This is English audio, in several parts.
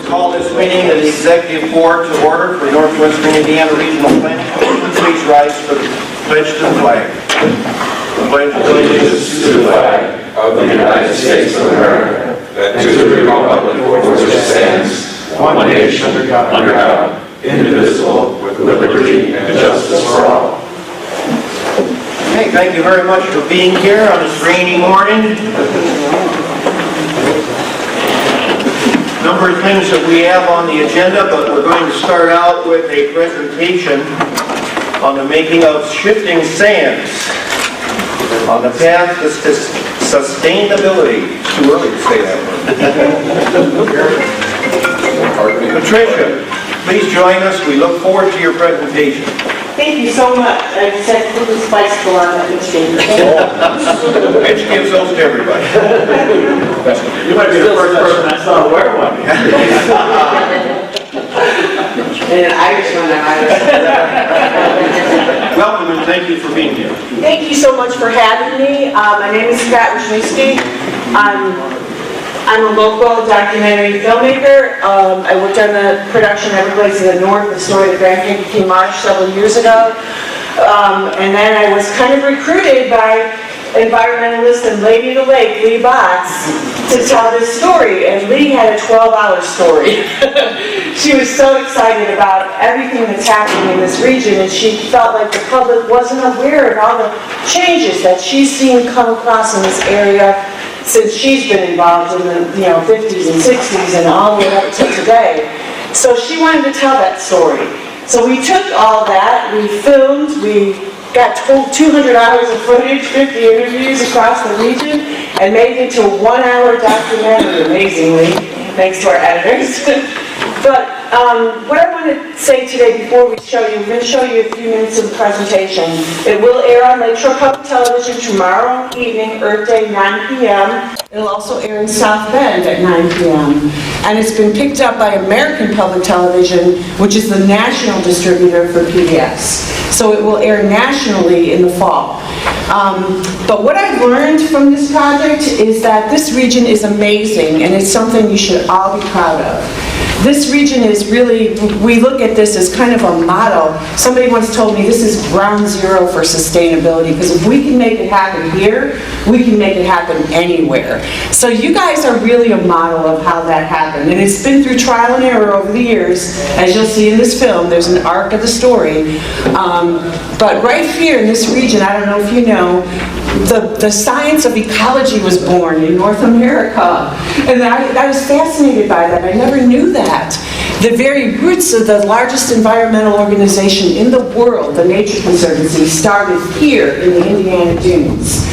Call this meeting of the Executive Board to order for Northwestern Indiana Regional Planning Commission. Please rise for the pledge to the flag. I pledge allegiance to the flag of the United States of America, and to the republic for which it stands, one nation, under God, indivisible, with liberty and justice for all. Okay, thank you very much for being here on this rainy morning. Number of things that we have on the agenda, but we're going to start out with a presentation on the making of shifting sands on the path to sustainability. It's too early to say that one. Patricia, please join us. We look forward to your presentation. Thank you so much. I just had to put this bicycle on that machine. Mitch gives those to everybody. You might be the first person I saw wear one. And an Irish one, Welcome and thank you for being here. Thank you so much for having me. My name is Scott Wisniewski. I'm a local documentary filmmaker. I worked on the production Everglades in the North, the story of the Grand Kankakee Marsh several years ago. And then I was kind of recruited by environmentalist and Lady of the Lake, Lee Botts, to tell this story. And Lee had a 12-hour story. She was so excited about everything that's happening in this region, and she felt like the public wasn't aware of all the changes that she's seen come across in this area since she's been involved in the 50s and 60s and all the way up to today. So she wanted to tell that story. So we took all that, we filmed, we got told 200 hours of footage, 50 interviews across the region, and made it into a 1-hour documentary, amazingly, thanks to our editors. But what I want to say today before we show you, we're going to show you a few minutes of the presentation. It will air on Lakeshore Public Television tomorrow evening, Earth Day, 9 p.m. It'll also air in South Bend at 9 p.m. And it's been picked up by American Public Television, which is the national distributor for PBS. So it will air nationally in the fall. But what I've learned from this project is that this region is amazing, and it's something you should all be proud of. This region is really, we look at this as kind of a model. Somebody once told me this is ground zero for sustainability, because if we can make it happen here, we can make it happen anywhere. So you guys are really a model of how that happened. And it's been through trial and error over the years. As you'll see in this film, there's an arc of the story. But right here in this region, I don't know if you know, the science of ecology was born in North America. And I was fascinated by that. I never knew that. The very roots of the largest environmental organization in the world, the Nature Conservancy, started here in the Indiana Dunes.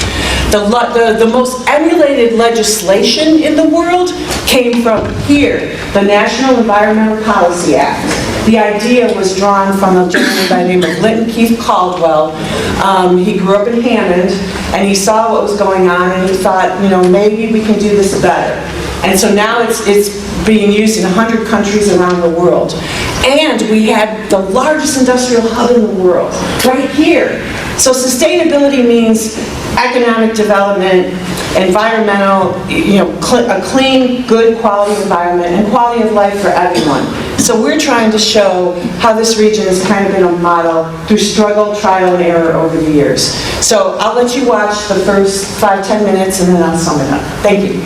The most emulated legislation in the world came from here, the National Environmental Policy Act. The idea was drawn from a gentleman by the name of Linton Keith Caldwell. He grew up in Hammond, and he saw what was going on, and he thought, maybe we can do this better. And so now it's being used in 100 countries around the world. And we had the largest industrial hub in the world, right here. So sustainability means economic development, environmental, a clean, good quality environment, and quality of life for everyone. So we're trying to show how this region has kind of been a model through struggle, trial, and error over the years. So I'll let you watch the first 5-10 minutes, and then I'll sum it up. Thank you.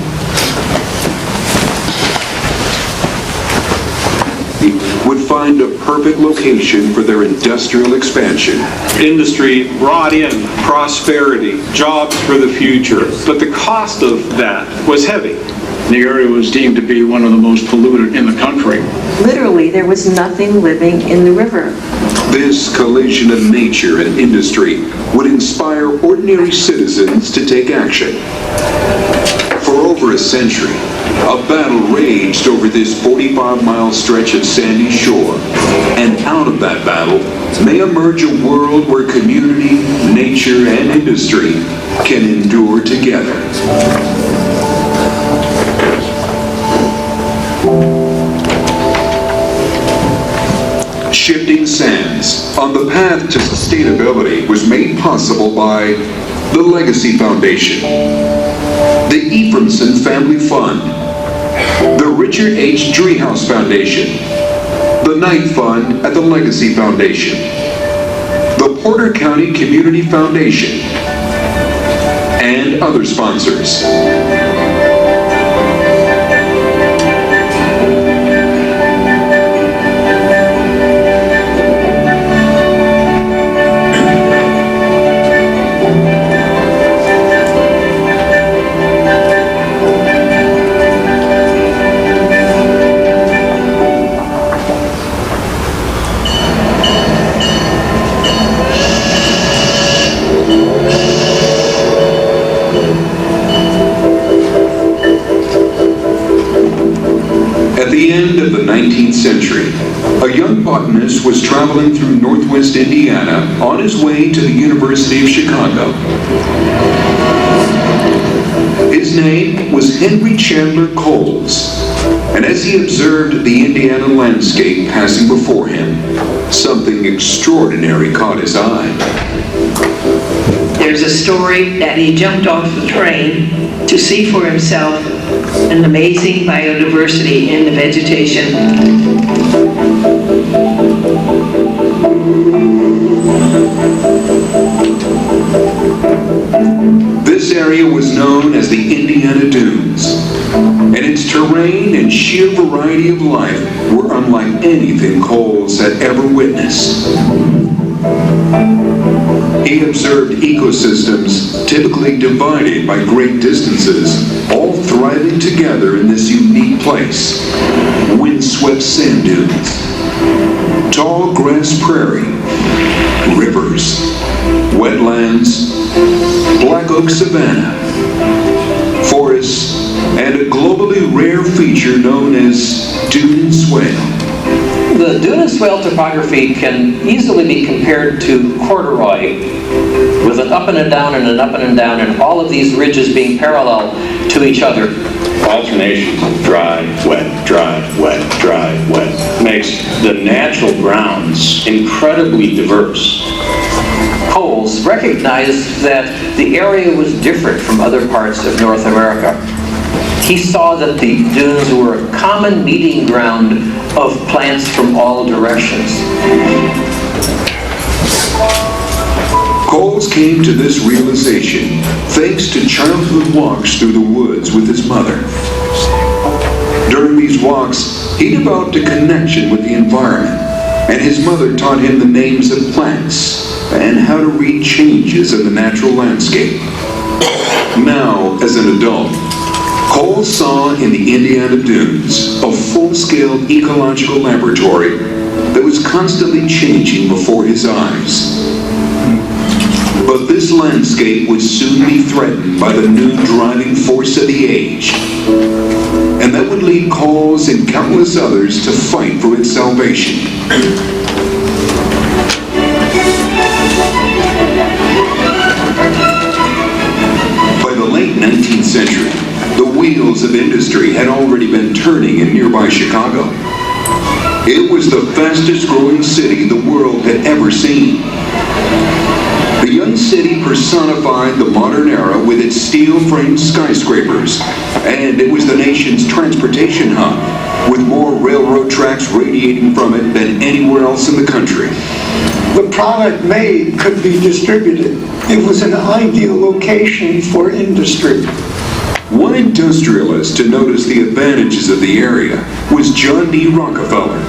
Would find a perfect location for their industrial expansion. Industry brought in prosperity, jobs for the future, but the cost of that was heavy. The area was deemed to be one of the most polluted in the country. Literally, there was nothing living in the river. This collision of nature and industry would inspire ordinary citizens to take action. For over a century, a battle raged over this 45-mile stretch of sandy shore, and out of that battle may emerge a world where community, nature, and industry can endure together. Shifting Sands on the path to sustainability was made possible by the Legacy Foundation, the Ephraimson Family Fund, the Richard H. Driehaus Foundation, the Knight Fund at the Legacy Foundation, the Porter County Community Foundation, and other sponsors. At the end of the 19th century, a young botanist was traveling through northwest Indiana on his way to the University of Chicago. His name was Henry Chandler Coles, and as he observed the Indiana landscape passing before him, something extraordinary caught his eye. There's a story that he jumped off the train to see for himself an amazing biodiversity in the vegetation. This area was known as the Indiana Dunes, and its terrain and sheer variety of life were unlike anything Coles had ever witnessed. He observed ecosystems typically divided by great distances, all thriving together in this unique place. Windswept sand dunes, tall grass prairie, rivers, wetlands, black oak savanna, forests, and a globally rare feature known as dune swale. The dune and swale topography can easily be compared to corduroy, with an up and a down and an up and a down, and all of these ridges being parallel to each other. Alternations of dry, wet, dry, wet, dry, wet makes the natural grounds incredibly diverse. Coles recognized that the area was different from other parts of North America. He saw that the dunes were a common meeting ground of plants from all directions. Coles came to this realization thanks to childhood walks through the woods with his mother. During these walks, he developed a connection with the environment, and his mother taught him the names of plants and how to read changes in the natural landscape. Now, as an adult, Coles saw in the Indiana Dunes a full-scale ecological laboratory that was constantly changing before his eyes. But this landscape would soon be threatened by the new driving force of the age, and that would lead Coles and countless others to fight for its salvation. By the late 19th century, the wheels of industry had already been turning in nearby Chicago. It was the fastest growing city the world had ever seen. The young city personified the modern era with its steel-framed skyscrapers, and it was the nation's transportation hub, with more railroad tracks radiating from it than anywhere else in the country. The product made could be distributed. It was an ideal location for industry. One industrialist to notice the advantages of the area was John D. Rockefeller.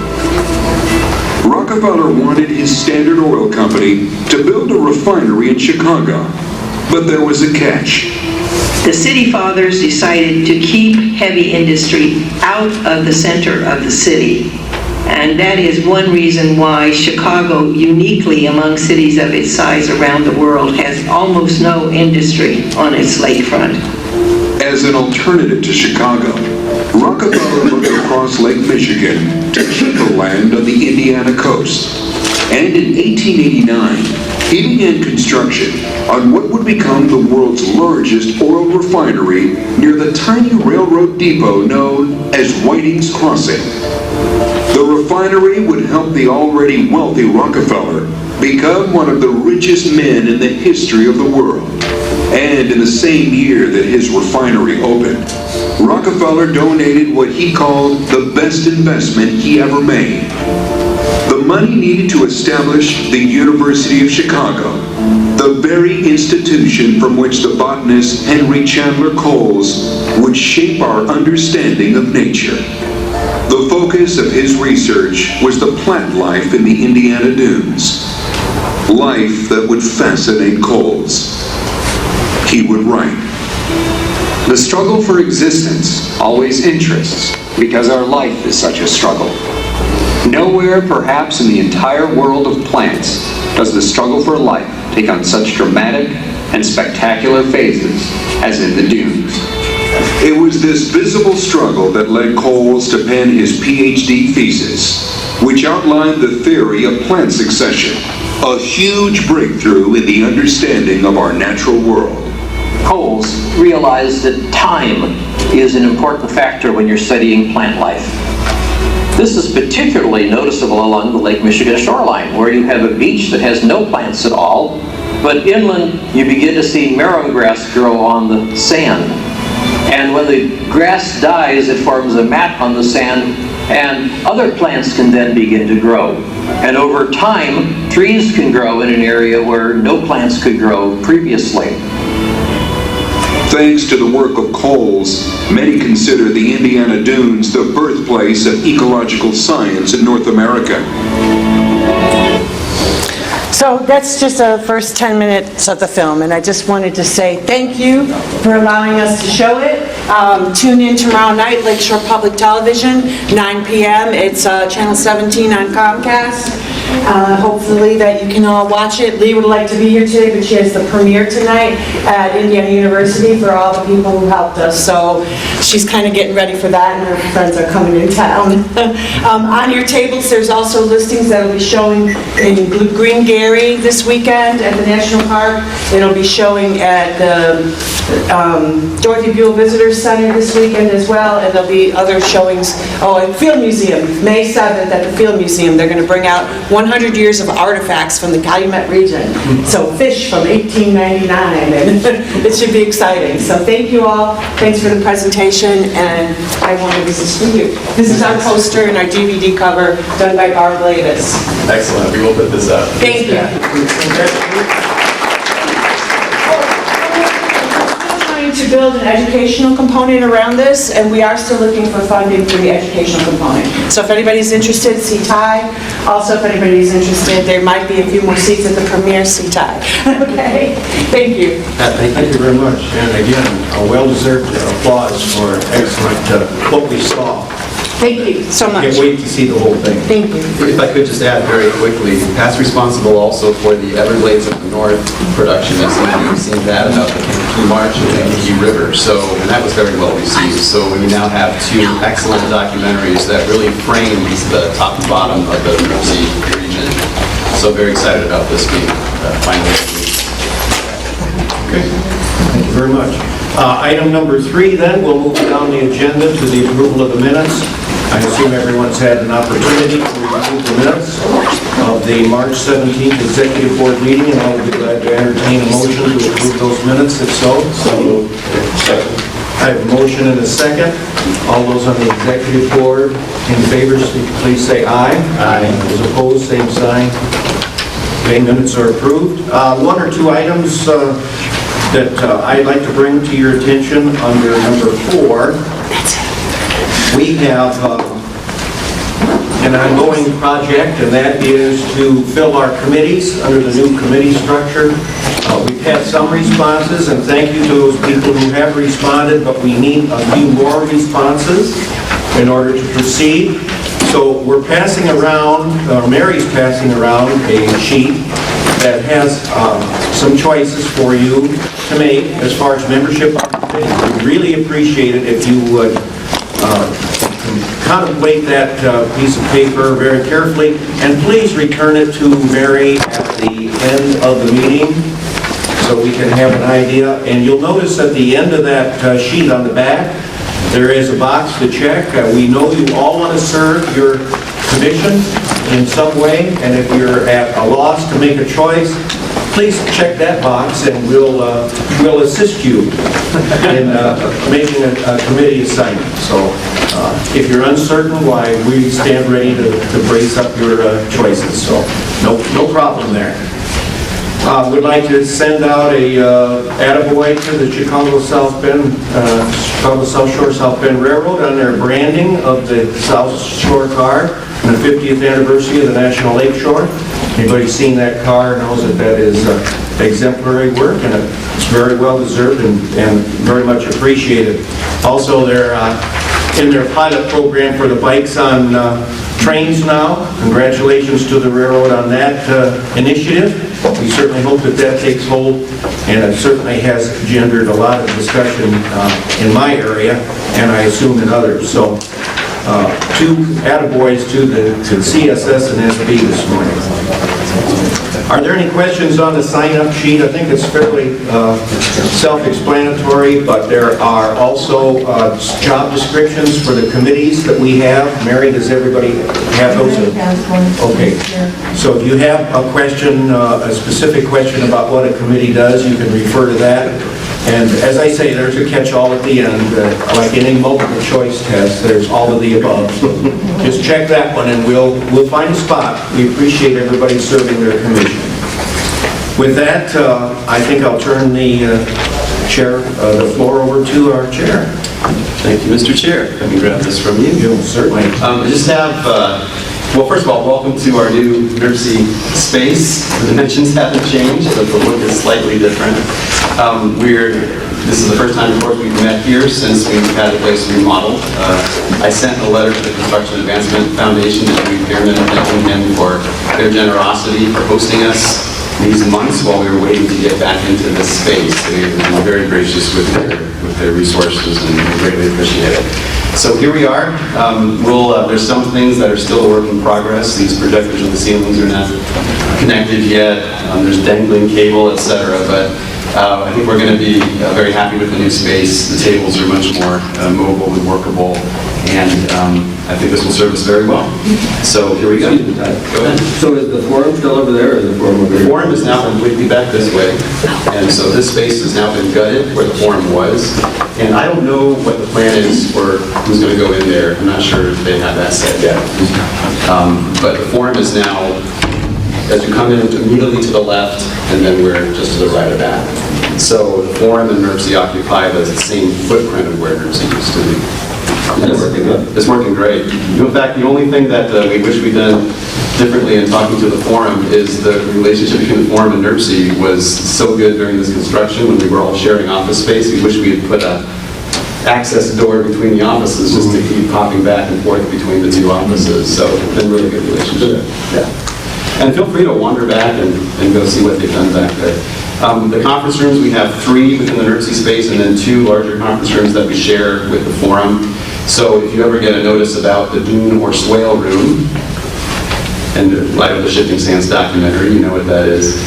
Rockefeller wanted his Standard Oil Company to build a refinery in Chicago, but there was a catch. The city fathers decided to keep heavy industry out of the center of the city. And that is one reason why Chicago, uniquely among cities of its size around the world, has almost no industry on its lakefront. As an alternative to Chicago, Rockefeller looked across Lake Michigan to the land on the Indiana coast. And in 1889, he began construction on what would become the world's largest oil refinery near the tiny railroad depot known as Whiting's Crossing. The refinery would help the already wealthy Rockefeller become one of the richest men in the history of the world. And in the same year that his refinery opened, Rockefeller donated what he called the best investment he ever made. The money needed to establish the University of Chicago, the very institution from which the botanist Henry Chandler Coles would shape our understanding of nature. The focus of his research was the plant life in the Indiana Dunes, life that would fascinate Coles. He would write, "The struggle for existence always interests because our life is such a struggle. Nowhere, perhaps in the entire world of plants, does the struggle for life take on such dramatic and spectacular phases as in the dunes." It was this visible struggle that led Coles to pen his PhD thesis, which outlined the theory of plant succession, a huge breakthrough in the understanding of our natural world. Coles realized that time is an important factor when you're studying plant life. This is particularly noticeable along the Lake Michigan shoreline, where you have a beach that has no plants at all, but inland you begin to see marrow grass grow on the sand. And when the grass dies, it forms a mat on the sand, and other plants can then begin to grow. And over time, trees can grow in an area where no plants could grow previously. Thanks to the work of Coles, many consider the Indiana Dunes the birthplace of ecological science in North America. So that's just the first 10 minutes of the film, and I just wanted to say thank you for allowing us to show it. Tune in tomorrow night, Lakeshore Public Television, 9 p.m. It's Channel 17 on Comcast. Hopefully that you can all watch it. Lee would like to be here today, but she has the premiere tonight at Indiana University for all the people who helped us. So she's kind of getting ready for that, and her friends are coming in town. On your tables, there's also listings that will be showing in Green Gary this weekend at the National Park. It'll be showing at the Dorothy Buell Visitor Center this weekend as well, and there'll be other showings. Oh, at Field Museum, May 7th at the Field Museum, they're going to bring out 100 years of artifacts from the Calumet region. So fish from 1899, and it should be exciting. So thank you all. Thanks for the presentation, and I wanted this is for you. This is our poster and our DVD cover done by Barb Lavis. Excellent, we will put this up. Thank you. To build an educational component around this, and we are still looking for funding for the educational component. So if anybody's interested, see Ty. Also, if anybody's interested, there might be a few more seats at the premiere, see Ty. Okay, thank you. Thank you very much. And again, a well-deserved applause for excellent what we saw. Thank you so much. Can't wait to see the whole thing. Thank you. If I could just add very quickly, Pat's responsible also for the Everglades of the North production. You've seen that about the Kankakee March and the Kankakee River. So, and that was very well received. So we now have two excellent documentaries that really frame the top and bottom of the Mersey region. So very excited about this being finally. Okay. Thank you very much. Item number 3 then, we'll move down the agenda to the approval of the minutes. I assume everyone's had an opportunity to review the minutes of the March 17th Executive Board meeting, and I would be glad to entertain a motion to approve those minutes, if so. I have a motion and a second. All those on the Executive Board in favor, please say aye. Aye. Those opposed, same sign. Okay, minutes are approved. One or two items that I'd like to bring to your attention under number 4. We have an ongoing project, and that is to fill our committees under the new committee structure. We've had some responses, and thank you to those people who have responded, but we need a few more responses in order to proceed. So we're passing around, or Mary's passing around a sheet that has some choices for you to make as far as membership opportunities. We'd really appreciate it if you would contemplate that piece of paper very carefully, and please return it to Mary at the end of the meeting so we can have an idea. And you'll notice at the end of that sheet on the back, there is a box to check. We know you all want to serve your commission in some way, and if you're at a loss to make a choice, please check that box and we'll assist you in making a committee assignment. So if you're uncertain, why, we stand ready to brace up your choices. So no problem there. Would like to send out a attaboy to the Chicago South Shore South Bend Railroad on their branding of the South Shore car and the 50th anniversary of the National Lake Shore. Anybody seen that car knows that is exemplary work, and it's very well deserved and very much appreciated. Also, they're in their pilot program for the bikes on trains now. Congratulations to the railroad on that initiative. We certainly hope that takes hold, and it certainly has gendered a lot of discussion in my area, and I assume in others. So, two attaboys to CSS and SB this morning. Are there any questions on the sign-up sheet? I think it's fairly self-explanatory, but there are also job descriptions for the committees that we have. Mary, does everybody have those? Okay. So if you have a question, a specific question about what a committee does, you can refer to that. And as I say, there's a catch-all at the end. Like any multiple choice test, there's all of the above. So just check that one and we'll find a spot. We appreciate everybody serving their commission. With that, I think I'll turn the floor over to our chair. Thank you, Mr. Chair. Let me grab this from you. Certainly. I just have, well, first of all, welcome to our new NERC space. The dimensions haven't changed, but the look is slightly different. This is the first time, of course, we've met here since we've had a place remodeled. I sent a letter to the Construction Advancement Foundation to Dewey Pearman, thanking him for their generosity for hosting us these months while we were waiting to get back into this space. They've been very gracious with their resources, and we greatly appreciate it. So here we are. There's some things that are still a work in progress. These projectors on the ceilings are not connected yet. There's dangling cable, etc. But I think we're going to be very happy with the new space. The tables are much more mobile and workable, and I think this will serve us very well. So here we go. Go ahead. So is the forum still over there, or is the forum over here? The forum is now completely back this way, and so this space has now been gutted where the forum was. And I don't know what the plan is for who's going to go in there. I'm not sure if they have that set yet. But the forum is now, as you come in immediately to the left, and then we're just to the right of that. So the forum and NERC occupy the same footprint of where NERC used to be. It's working great. In fact, the only thing that we wish we'd done differently in talking to the forum is the relationship between the forum and NERC was so good during this construction when we were all sharing office space. We wish we had put an access door between the offices just to keep popping back and forth between the two offices. So it's been a really good relationship. Yeah. And feel free to wander back and go see what they've done back there. The conference rooms, we have 3 within the NERC space and then 2 larger conference rooms that we share with the forum. So if you ever get a notice about the dune or swale room, and in light of the Shifting Sands documentary, you know what that is.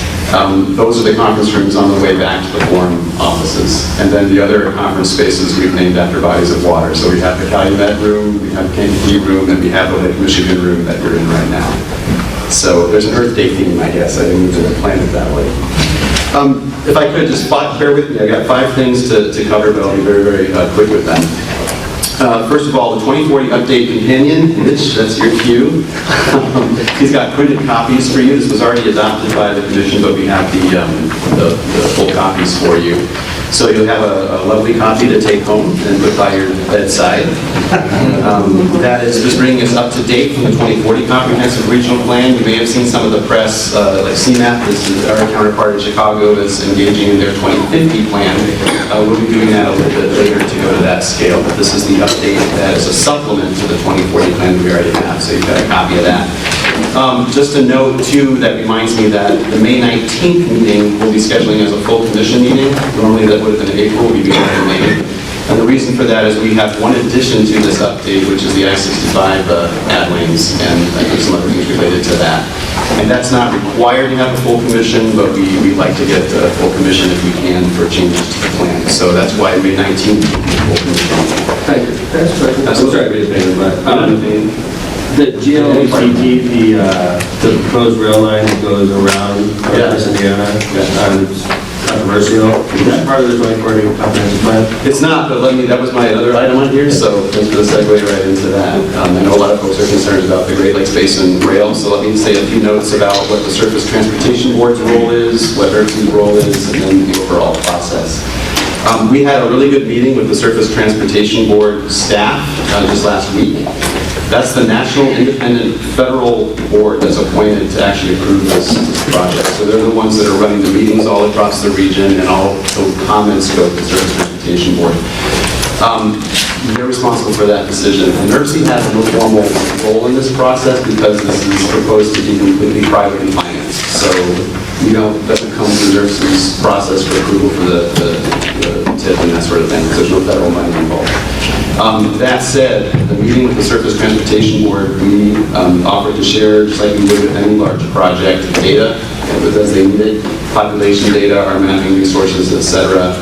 Those are the conference rooms on the way back to the forum offices. And then the other conference spaces we've named after bodies of water. So we have the Calumet room, we have the Kankakee room, and we have the Lake Michigan room that we're in right now. So there's an Earth Day theme, I guess. I didn't even plan it that way. If I could, just bear with me. I've got 5 things to cover, but I'll be very, very quick with them. First of all, the 2040 Update Companion, Mitch, that's your cue. He's got printed copies for you. This was already adopted by the commission, but we have the full copies for you. So you'll have a lovely copy to take home and put by your bedside. That is just bringing us up to date from the 2040 Comprehensive Regional Plan. You may have seen some of the press, like CMAP, this is our counterpart in Chicago, is engaging in their 2050 plan. We'll be doing that a little bit later to go to that scale. But this is the update that is a supplement to the 2040 plan we already have, so you've got a copy of that. Just a note, too, that reminds me that the May 19th meeting we'll be scheduling as a full commission meeting. Normally that would have been in April, we'll be doing it in May. And the reason for that is we have one addition to this update, which is the I-65 ad lanes, and I think some other things related to that. And that's not required to have a full commission, but we'd like to get a full commission if we can for changes to the plan. So that's why May 19th will be full commission. Thank you. That's right. That's sorry, I made a payment, but The GLTT, the proposed rail line that goes around Northwest Indiana, it's controversial. Is that part of the 2040 comprehensive plan? It's not, but that was my other item on here, so thanks for the segue right into that. I know a lot of folks are concerned about the Great Lakes Basin rail, so let me say a few notes about what the Surface Transportation Board's role is, what NERC's role is, and then the overall process. We had a really good meeting with the Surface Transportation Board staff just last week. That's the National Independent Federal Board that's appointed to actually approve this project. So they're the ones that are running the meetings all across the region, and all the comments go to the Surface Transportation Board. They're responsible for that decision. And NERC has no formal role in this process because this is proposed to be completely privately financed. So doesn't come through NERC's process for approval for the TIP and that sort of thing. There's no federal money involved. That said, the meeting with the Surface Transportation Board, we offered to share, just like we would with any large project, data as they need it, population data, our mapping resources, etc.,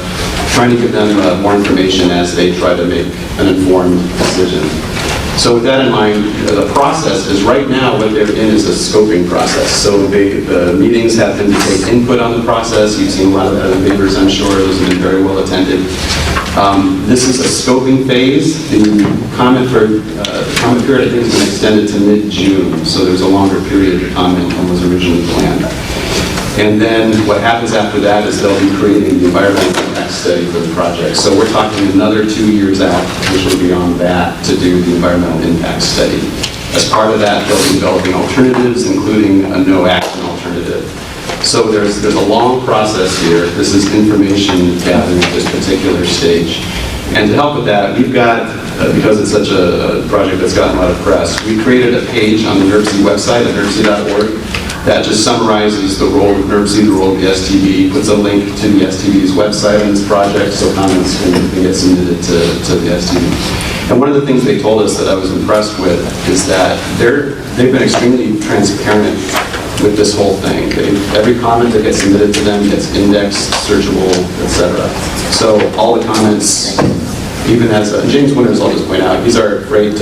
trying to give them more information as they try to make an informed decision. So with that in mind, the process is right now what they're in is a scoping process. So the meetings have them to take input on the process. You've seen a lot of that in the papers, I'm sure. Those have been very well attended. This is a scoping phase. The comment period, I think, has been extended to mid-June. So there's a longer period to comment than was originally planned. And then what happens after that is they'll be creating the environmental impact study for the project. So we're talking another 2 years out, which will be on that, to do the environmental impact study. As part of that, they'll be developing alternatives, including a no-action alternative. So there's a long process here. This is information gathering at this particular stage. And to help with that, we've got, because it's such a project that's gotten a lot of press, we created a page on the NERC website at nerc.org that just summarizes the role of NERC, the role of the STB, puts a link to the STB's website on this project so comments can get submitted to the STB. And one of the things they told us that I was impressed with is that they've been extremely transparent with this whole thing. Every comment that gets submitted to them gets indexed, searchable, etc. So all the comments, even as James Winters, I'll just point out, he's our great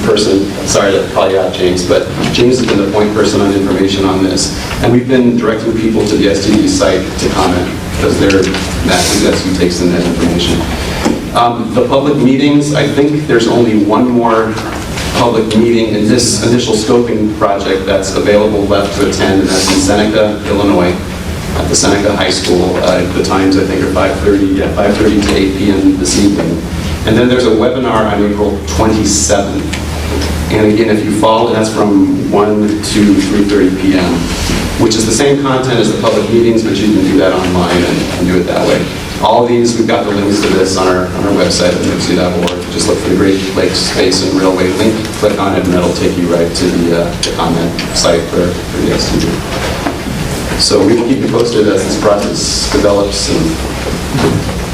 person. Sorry to call you out, James, but James has been the point person on information on this. And we've been directing people to the STB site to comment because that's who takes in that information. The public meetings, I think there's only one more public meeting in this initial scoping project that's available left to attend, and that's in Seneca, Illinois, at the Seneca High School. The times, I think, are 5:30 to 8 p.m. this evening. And then there's a webinar on April 27th. And again, if you follow, that's from 1 to 3:30 p.m., which is the same content as the public meetings, but you can do that online and do it that way. All of these, we've got the links to this on our website at nerc.org. Just look for the Great Lakes Basin Railway link, click on it, and that'll take you right to the comment site for the STB. So we will keep you posted as this process develops. And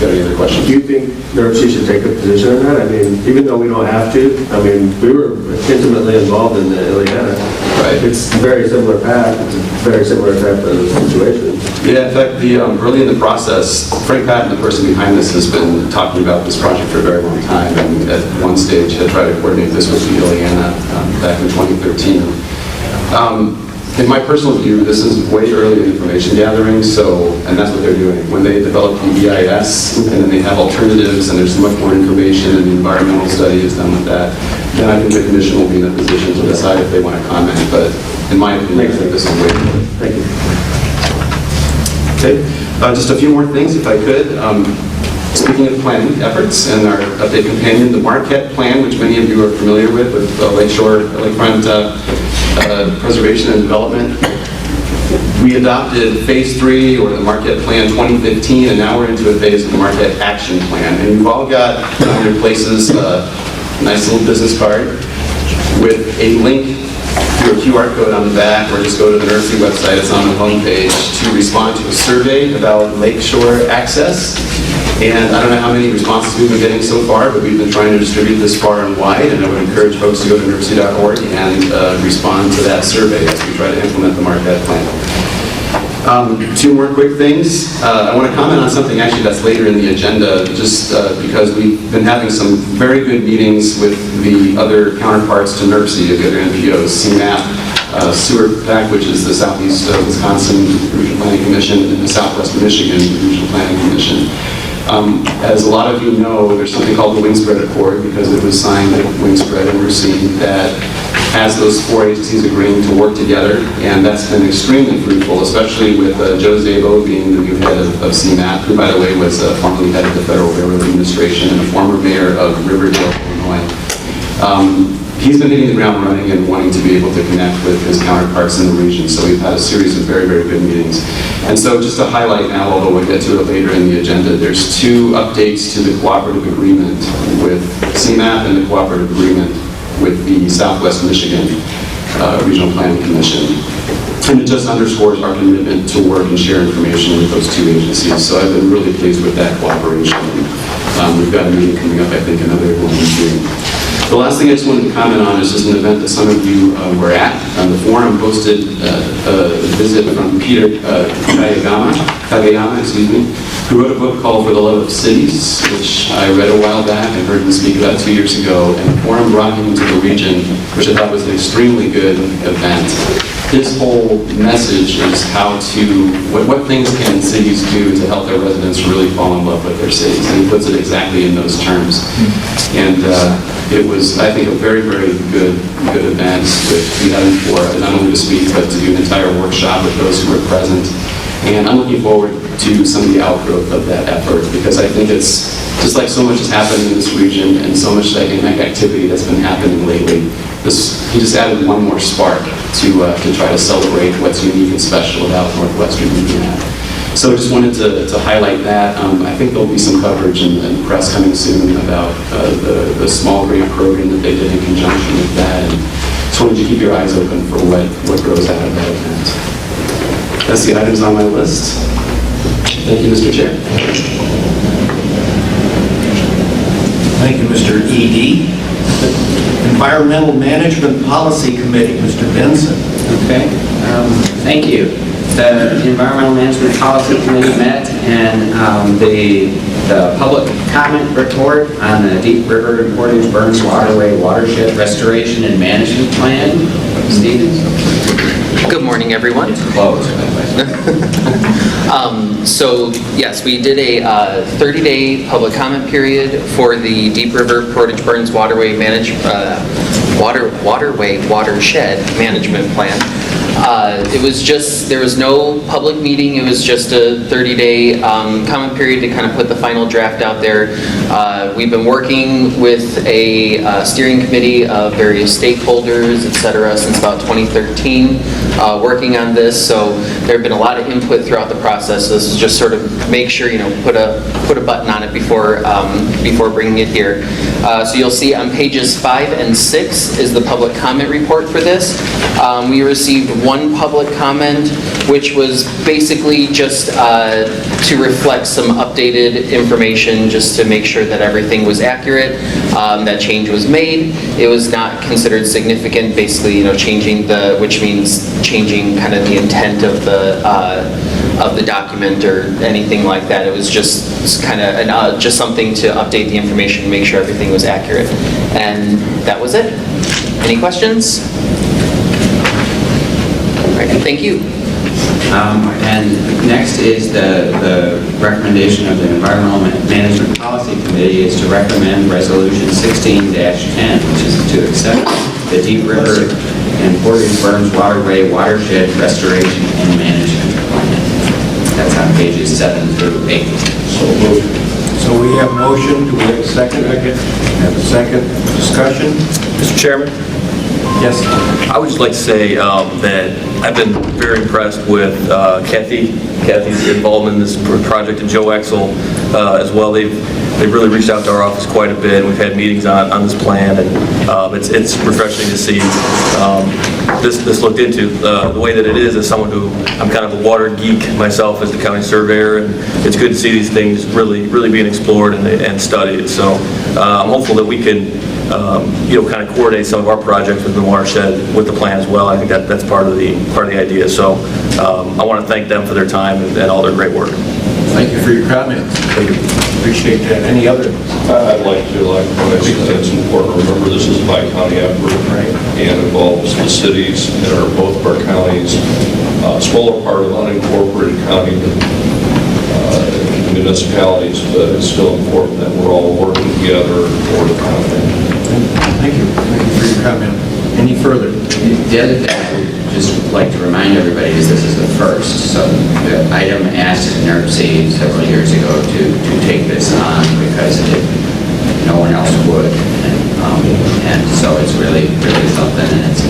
got any other questions? Do you think NERC should take a position on that? I mean, even though we don't have to, I mean, we were intimately involved in the Ileana. Right. It's a very similar path. It's a very similar type of situation. Yeah, in fact, early in the process, Frank Patton, the person behind this, has been talking about this project for a very long time, and at one stage had tried to coordinate this with the Ileana back in 2013. In my personal view, this is way early in information gathering, and that's what they're doing. When they develop the EIS, and then they have alternatives, and there's much more information, and the environmental study is done with that, then I think the commission will be in a position to decide if they want to comment. But in my opinion, I think this is way early. Thank you. Okay, just a few more things, if I could. Speaking of planning efforts and our update companion, the Marquette Plan, which many of you are familiar with lakefront preservation and development. We adopted Phase 3, or the Marquette Plan 2015, and now we're into a phase of the Marquette Action Plan. And you've all got on your places a nice little business card with a link through a QR code on the back, or just go to the NERC website, it's on the homepage, to respond to a survey about lakeshore access. And I don't know how many responses we've been getting so far, but we've been trying to distribute this far and wide, and I would encourage folks to go to nerc.org and respond to that survey as we try to implement the Marquette Plan. Two more quick things. I want to comment on something actually that's later in the agenda, just because we've been having some very good meetings with the other counterparts to NERC, the other NPOs, CMAP, Sewer PAC, which is the Southeast Wisconsin Regional Planning Commission, and the Southwest Michigan Regional Planning Commission. As a lot of you know, there's something called the Wingspread Accord, because it was signed at Wingspread and Racine, that has those four agencies agreeing to work together, and that's been extremely fruitful, especially with Joe Szabo being the new head of CMAP, who, by the way, was formerly head of the Federal Railroad Administration and a former mayor of Riverdale, Illinois. He's been hitting the ground running and wanting to be able to connect with his counterparts in the region, so we've had a series of very, very good meetings. And so just to highlight now, although we'll get to it later in the agenda, there's two updates to the cooperative agreement with CMAP and the cooperative agreement with the Southwest Michigan Regional Planning Commission. And it just underscores our commitment to work and share information with those two agencies. So I've been really pleased with that cooperation. We've got a meeting coming up, I think, another one in June. The last thing I just wanted to comment on is just an event that some of you were at. The forum hosted a visit from Peter Kageyama, who wrote a book called For the Love of Cities, which I read a while back and heard him speak about 2 years ago. And the forum brought him to the region, which I thought was an extremely good event. His whole message is how to, what things can cities do to help their residents really fall in love with their cities, and he puts it exactly in those terms. And it was, I think, a very, very good event. We had him for not only to speak, but to do an entire workshop with those who were present. And I'm looking forward to some of the outgrowth of that effort, because I think it's just like so much is happening in this region and so much dynamic activity that's been happening lately. He just added one more spark to try to celebrate what's unique and special about Northwestern Indiana. So I just wanted to highlight that. I think there'll be some coverage in the press coming soon about the small grant program that they did in conjunction with that. And just wanted you to keep your eyes open for what grows out of that event. That's the items on my list. Thank you, Mr. Chair. Thank you, Mr. E.D. Environmental Management Policy Committee, Mr. Benson. Okay, thank you. The Environmental Management Policy Committee met, and the public comment report on the Deep River Portage Burns Waterway Watershed Restoration and Management Plan. Stevens? Good morning, everyone. It's closed. So yes, we did a 30-day public comment period for the Deep River Portage Burns Waterway Watershed Management Plan. It was just, there was no public meeting, it was just a 30-day comment period to kind of put the final draft out there. We've been working with a steering committee of various stakeholders, etc., since about 2013, working on this. So there have been a lot of input throughout the process. So this is just sort of make sure, put a button on it before bringing it here. So you'll see on pages 5 and 6 is the public comment report for this. We received one public comment, which was basically just to reflect some updated information, just to make sure that everything was accurate. That change was made. It was not considered significant, basically, changing which means changing kind of the intent of the document or anything like that. It was just kind of just something to update the information, make sure everything was accurate. And that was it. Any questions? All right, thank you. And next is the recommendation of the Environmental Management Policy Committee is to recommend Resolution 16-10, which is to accept the Deep River and Portage Burns Waterway Watershed Restoration and Management Plan. That's on pages 7 through 8. So we have a motion. Do we have a second? We have a second. Discussion? Mr. Chairman? Yes. I would just like to say that I've been very impressed with Kathy's involvement in this project, and Joe Exel as well. They've really reached out to our office quite a bit. We've had meetings on this plan, and it's refreshing to see this looked into. The way that it is, as someone who, I'm kind of a water geek myself as the county surveyor, and it's good to see these things really being explored and studied. So I'm hopeful that we can kind of coordinate some of our projects with the watershed with the plan as well. I think that's part of the idea. So I want to thank them for their time and all their great work. Thank you for your comments. Thank you. Appreciate that. Any other? I'd like to, I think it's important to remember this is a bi-county effort and involves the cities that are both of our counties, smaller part of unincorporated county municipalities, but it's still important that we're all working together for the county. Thank you. Thank you for your comment. Any further? The other thing I would just like to remind everybody is this is the first. So the item asked NERC several years ago to take this on because no one else would. And so it's really something, and it's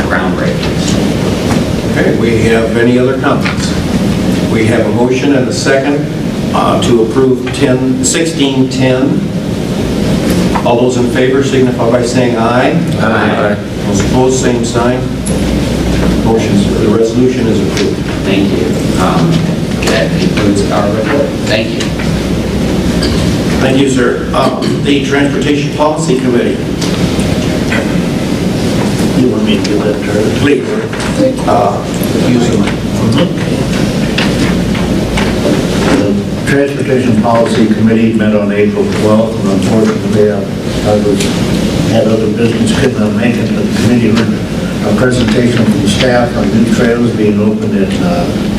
groundbreaking. Okay, we have any other comments? We have a motion and a second to approve 1610. All those in favor signify by saying aye. Aye. Those opposed, same sign. The resolution is approved. Thank you. That concludes our report. Thank you. Thank you, sir. The Transportation Policy Committee. You want me to give that turn? Please. Use the mic. The Transportation Policy Committee met on April 12th, and unfortunately, I had other business, could not make it, but the committee heard a presentation from the staff on new trails being opened in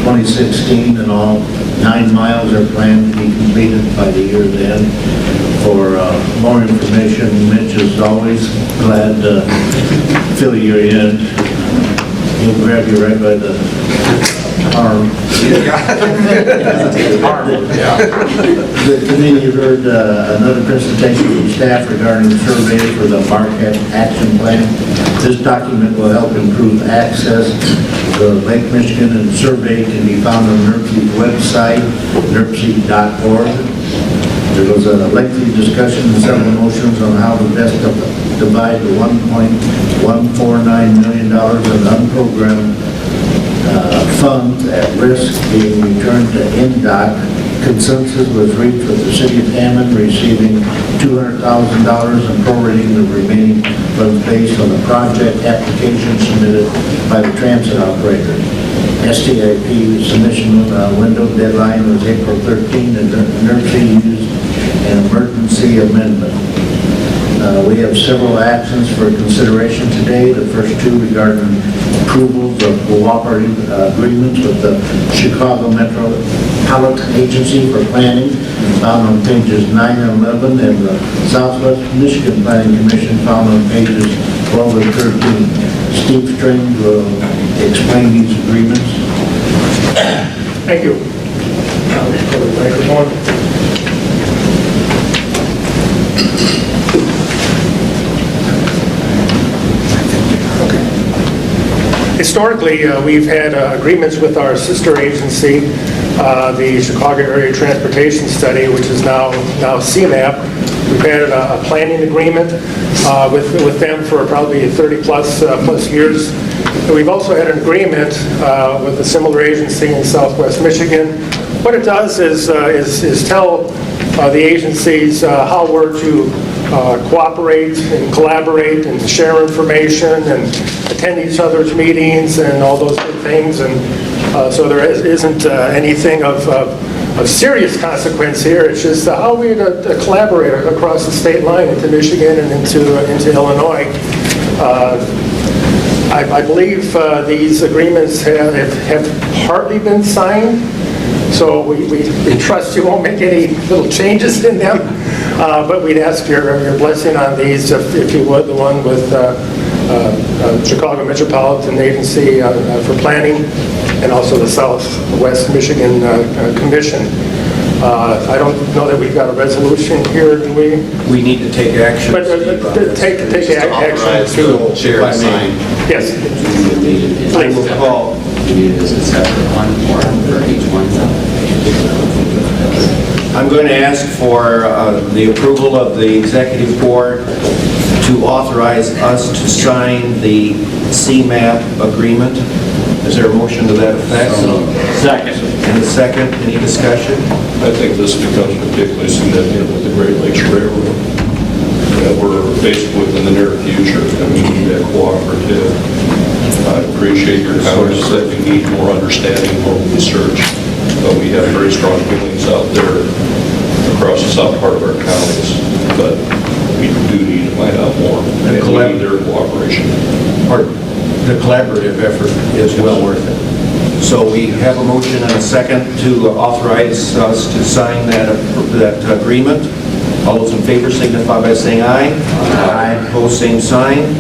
2016, and all 9 miles are planned to be completed by the year's end. For more information, Mitch is always glad to fill you in. He'll grab you right by the arm. The committee heard another presentation from staff regarding the survey for the Marquette Action Plan. This document will help improve access to Lake Michigan, and the survey can be found on NERC's website, nerc.org. There was a lengthy discussion and several motions on how to best divide the $1.149 million of unprogrammed funds at risk being returned to NDOT. Consensus was reached with the city of Hammond receiving $200,000 and prorating the remaining funds based on the project application submitted by the transit operator. STIP submission window deadline was April 13, and NERC used an emergency amendment. We have several actions for consideration today. The first two regarding approvals of cooperative agreements with the Chicago Metropolitan Agency for Planning, found on pages 9 and 11, and the Southwest Michigan Planning Commission, found on pages 12 and 13. Steve String will explain these agreements. Thank you. Microphone. Historically, we've had agreements with our sister agency, the Chicago Area Transportation Study, which is now CMAP. We've had a planning agreement with them for probably 30 plus years. And we've also had an agreement with a similar agency in Southwest Michigan. What it does is tell the agencies how we're to cooperate and collaborate and share information and attend each other's meetings and all those good things. And so there isn't anything of serious consequence here. It's just how we collaborate across the state line into Michigan and into Illinois. I believe these agreements have partly been signed, so we trust you won't make any little changes in them, but we'd ask your blessing on these, if you would, the one with Chicago Metropolitan Agency for Planning, and also the Southwest Michigan Commission. I don't know that we've got a resolution here, do we? We need to take action. But take action to Chair to sign. Yes. I will call. Is it a separate one or for each one? I'm going to ask for the approval of the executive board to authorize us to sign the CMAP agreement. Is there a motion to that effect? Second. And a second, any discussion? I think this becomes particularly significant with the Great Lakes Railroad. that we're faced with in the near future, and we need that cooperative. I appreciate your comments that we need more understanding, more research, but we have very strong feelings out there across the south part of our counties, but we do need to find out more, and we need their cooperation. The collaborative effort is well worth it. So we have a motion and a second to authorize us to sign that agreement. All those in favor signify by saying aye. Aye. Opposed, same sign.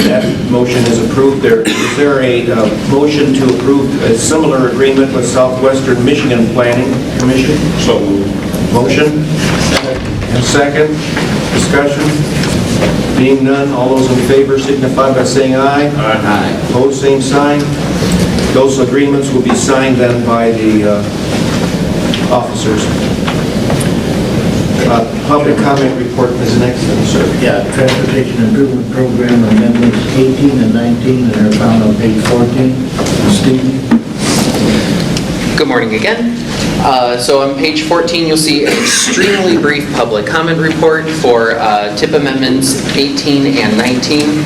That motion is approved. Is there a motion to approve a similar agreement with Southwestern Michigan Planning Commission? So moved. Motion and second. Discussion. Being none, all those in favor signify by saying aye. Aye. Opposed, same sign. Those agreements will be signed then by the officers. Public comment report is next, sir. Yeah, Transportation Improvement Program amendments 18 and 19, and are found on page 14. Steve? Good morning again. So on page 14, you'll see an extremely brief public comment report for TIP amendments 18 and 19.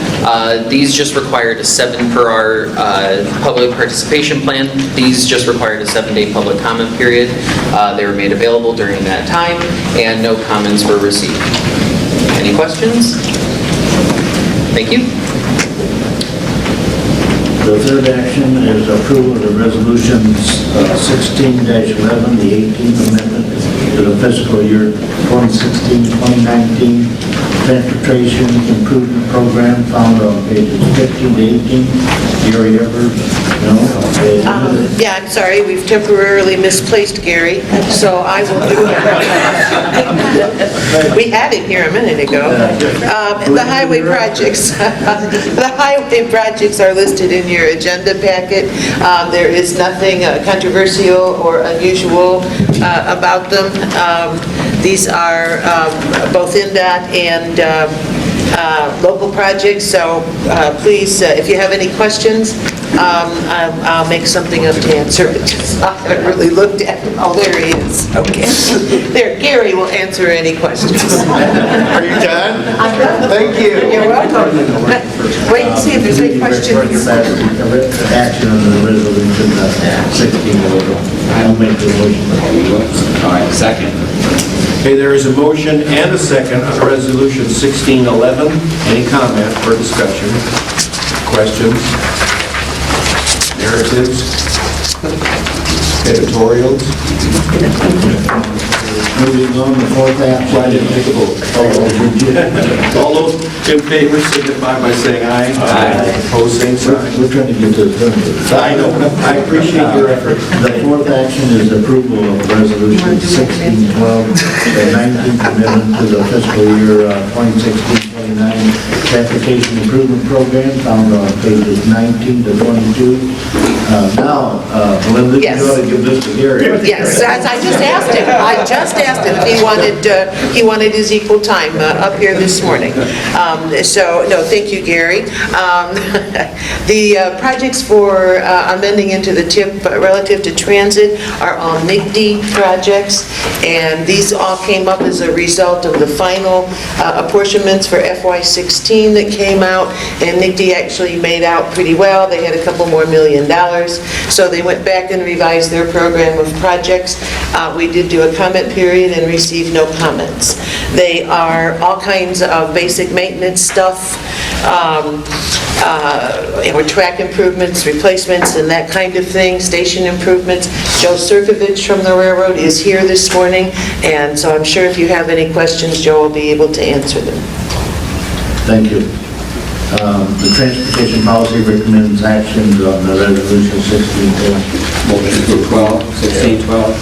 These just required a 7 per our public participation plan. These just required a 7-day public comment period. They were made available during that time, and no comments were received. Any questions? Thank you. The third action is approval of the resolutions 16-11, the 18th amendment to the fiscal year 2016-2019 Transportation Improvement Program found on pages 15 to 18. Gary Evers? No? Okay. Yeah, I'm sorry, we've temporarily misplaced Gary, so I will do it. We had it here a minute ago. The highway projects. The highway projects are listed in your agenda packet. There is nothing controversial or unusual about them. These are both INDOT and local projects, so please, if you have any questions, I'll make something up to answer it. I haven't really looked at him. Oh, there he is. Okay. There, Gary will answer any questions. Are you done? I'm done. Thank you. You're welcome. Wait and see if there's any questions. Action on the resolution 16-11. I'll make the motion. All right, second. Okay, there is a motion and a second on resolution 1611. Any comment or discussion? Questions? Narratives? Editorials? Moving on, the fourth action. Well, I didn't take a vote. All those in favor signify by saying aye. Aye. Opposed, same sign. We're trying to get this done. I know. I appreciate your effort. The fourth action is approval of resolution 1612, the 19th amendment to the fiscal year 2016-29 Transportation Improvement Program found on pages 19 to 22. Now, Melinda, Yes. you ought to give this to Gary. Yes, I just asked him. I just asked him if he wanted his equal time up here this morning. So, no, thank you, Gary. The projects for amending into the TIP relative to transit are all NICD projects, and these all came up as a result of the final apportionments for FY16 that came out, and NICD actually made out pretty well. They had a couple more $1 million, so they went back and revised their program of projects. We did do a comment period and received no comments. They are all kinds of basic maintenance stuff, track improvements, replacements, and that kind of thing, station improvements. Joe Sirkovich from the railroad is here this morning, and so I'm sure if you have any questions, Joe will be able to answer them. Thank you. The Transportation Policy recommends actions on the resolution 1612. Motion to 12, 1612.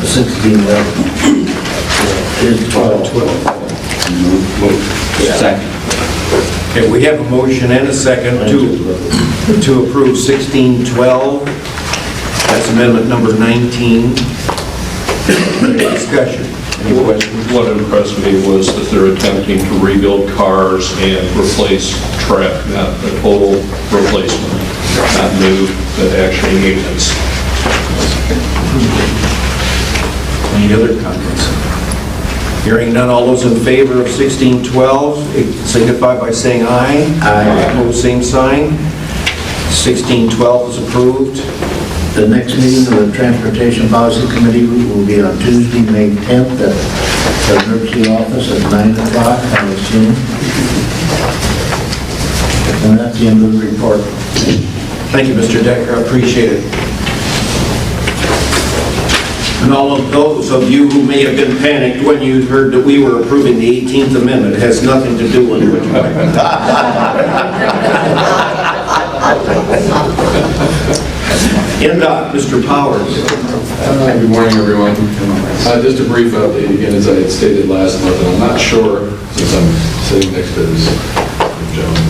1611. Is 12. Second. Okay, we have a motion and a second to approve 1612. That's amendment number 19. Discussion. Any questions? What impressed me was that they're attempting to rebuild cars and replace track, not a total replacement, not new, but actually maintenance. Any other comments? Hearing none, all those in favor of 1612 signify by saying aye. Aye. Opposed, same sign. 1612 is approved. The next meeting of the Transportation Policy Committee will be on Tuesday, May 10th at the emergency office at 9 o'clock, I assume. And that's the end of the report. Thank you, Mr. Decker, I appreciate it. And all of those of you who may have been panicked when you heard that we were approving the 18th Amendment, it has nothing to do with it. NDOT, Mr. Powers. Good morning, everyone. Just a brief update, again, as I had stated last month, and I'm not sure, since I'm sitting next to this gentleman,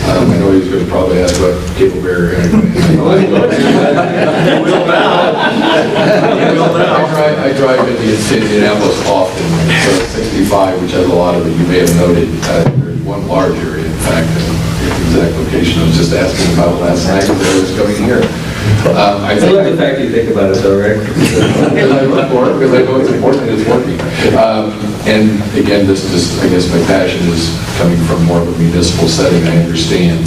I know he's going to probably ask about cable barrier. I drive into Indianapolis often, so 65, which has a lot of it, you may have noted, there's one large area, in fact, the exact location I was just asking about last night, because I was coming here. I like the fact you think about it though, right? Because I look for it, because I know it's important and it's working. And again, this just, I guess my passion is coming from more of a municipal setting. I understand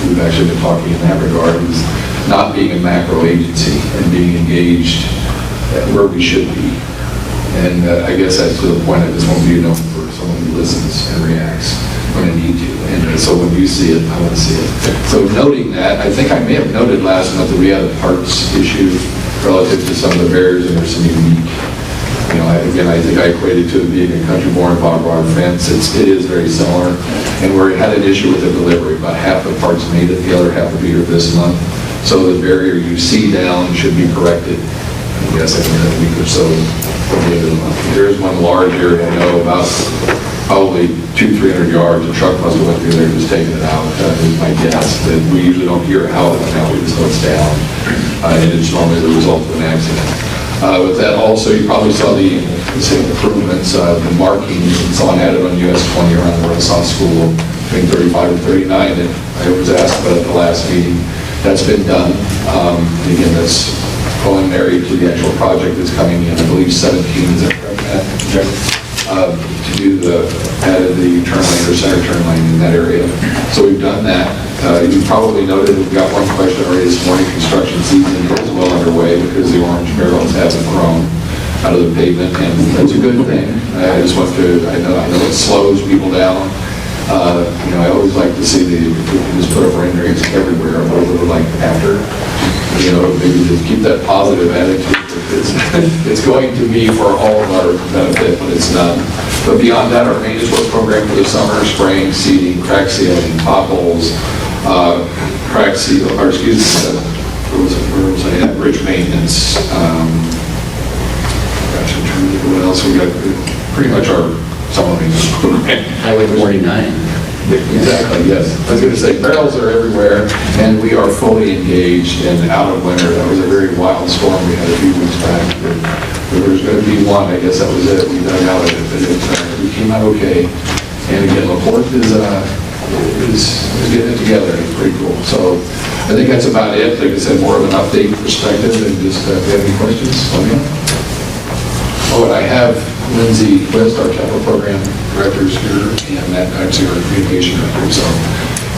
we've actually been talking in that regard, is not being a macro agency and being engaged where we should be. And I guess that's to the point I just want to be known for someone who listens and reacts when I need to. And so when you see it, I want to see it. So noting that, I think I may have noted last month that we had a parts issue relative to some of the barriers, and there's some unique, you know, again, I think I equated to it being a country-born barbed wire fence. It is very similar. And we had an issue with the delivery. About half the parts made it, the other half will be here this month. So the barrier you see down should be corrected. I guess I think in a week or so. There is one large area I know about, probably 200-300 yards. A truck must have went through there just taking it out. Is my guess. That we usually don't hear how it went out. We just know it's down. And it's normally the result of an accident. With that also, you probably saw the same improvements, the marking someone added on US 20 around the Renaissance School between 35 and 39 that I was asked about at the last meeting. That's been done. Again, that's preliminary to the actual project that's coming in. I believe 17 is that correct, Matt? To do the added the turn lane or center turn lane in that area. So we've done that. You probably noted we got one question already this morning. Construction season is well underway because the orange barrels haven't grown out of the pavement, and that's a good thing. I just want to, I know it slows people down. You know, I always like to see if we can just put up renderings everywhere of what it would like after. You know, maybe just keep that positive attitude. It's going to be for all of our benefit when it's done. But beyond that, our maintenance work program for the summer, spraying, seeding, crack sealing, potholes, crack seal, or excuse me, where was I at? Bridge maintenance. Gosh, I'm trying to think of what else we got. Pretty much some of these. Highway 49. Exactly, yes. I was going to say, barrels are everywhere, and we are fully engaged and out of winter. That was a very wild storm we had a few weeks back. There was going to be one, I guess that was it. We dug out of it, but we came out okay. And again, LaPorte is getting it together. It's pretty cool. So I think that's about it. Like I said, more of an update perspective, and just if you have any questions, let me know. Oh, and I have Lindsay West, our capital program director, is here, and Matt actually our communication director. So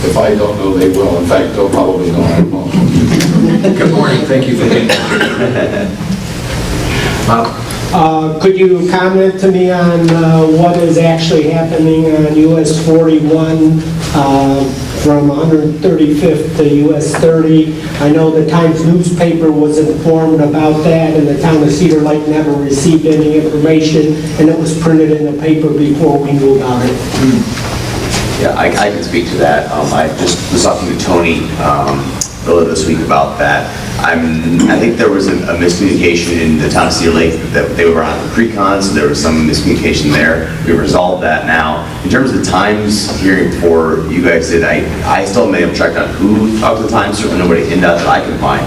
if I don't know, they will. In fact, they'll probably know I won't. Good morning. Thank you for being here. Could you comment to me on what is actually happening on US 41 from 135th to US 30? I know the Times newspaper was informed about that, and the town of Cedar Lake never received any information, and it was printed in the paper before we knew about it. Yeah, I can speak to that. I just was talking to Tony earlier this week about that. I think there was a miscommunication in the town of Cedar Lake that they were on the pre-con, so there was some miscommunication there. We resolved that now. In terms of the Times hearing before you guys did, I still may have checked on who talked to the Times, certainly nobody in that I can find.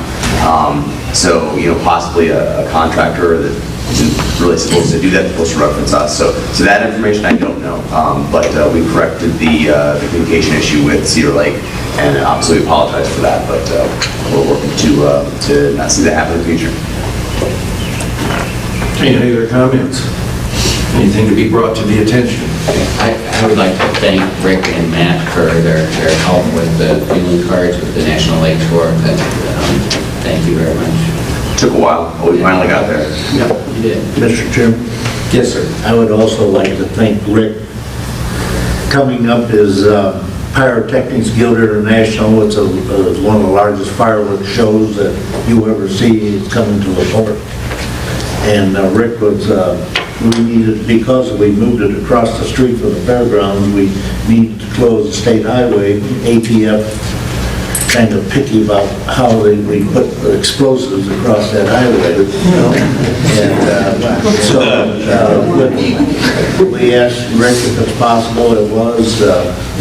So, you know, possibly a contractor that isn't really supposed to do that, supposed to reference us. So that information I don't know, but we corrected the communication issue with Cedar Lake, and obviously we apologize for that, but we're working to not see that happen in the future. Any other comments? Anything to be brought to the attention? I would like to thank Rick and Matt for their help with the fueling cards with the National Lake Tour. Thank you very much. Took a while, but we finally got there. Yeah, you did. Mr. Chairman? Yes, sir. I would also like to thank Rick. Coming up is Pyrotechnics Guild International. It's one of the largest fireworks shows that you ever see. It's coming to the port. And Rick was, we needed, because we moved it across the street from the fairgrounds, we needed to close the state highway. ATF kind of picky about how we put explosives across that highway. And so we asked Rick if it's possible. It was.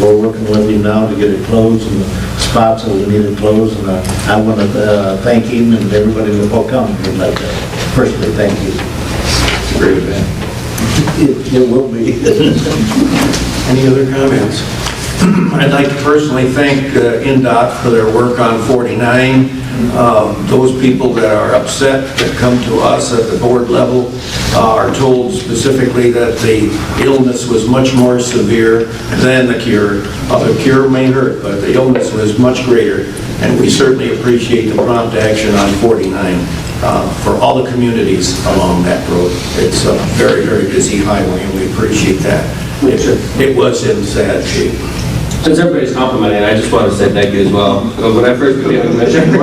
We're working with him now to get it closed and the spots that we need to close. And I want to thank him and everybody in the whole county. Would like to personally thank you. It's a great event. It will be. Any other comments? I'd like to personally thank NDOT for their work on 49. Those people that are upset that come to us at the board level are told specifically that the illness was much more severe than the cure. The cure may hurt, but the illness was much greater, and we certainly appreciate the prompt action on 49 for all the communities along that road. It's a very, very busy highway, and we appreciate that. It was in sad shape. Since everybody's complimenting, I just want to say thank you as well. When I first became a commissioner,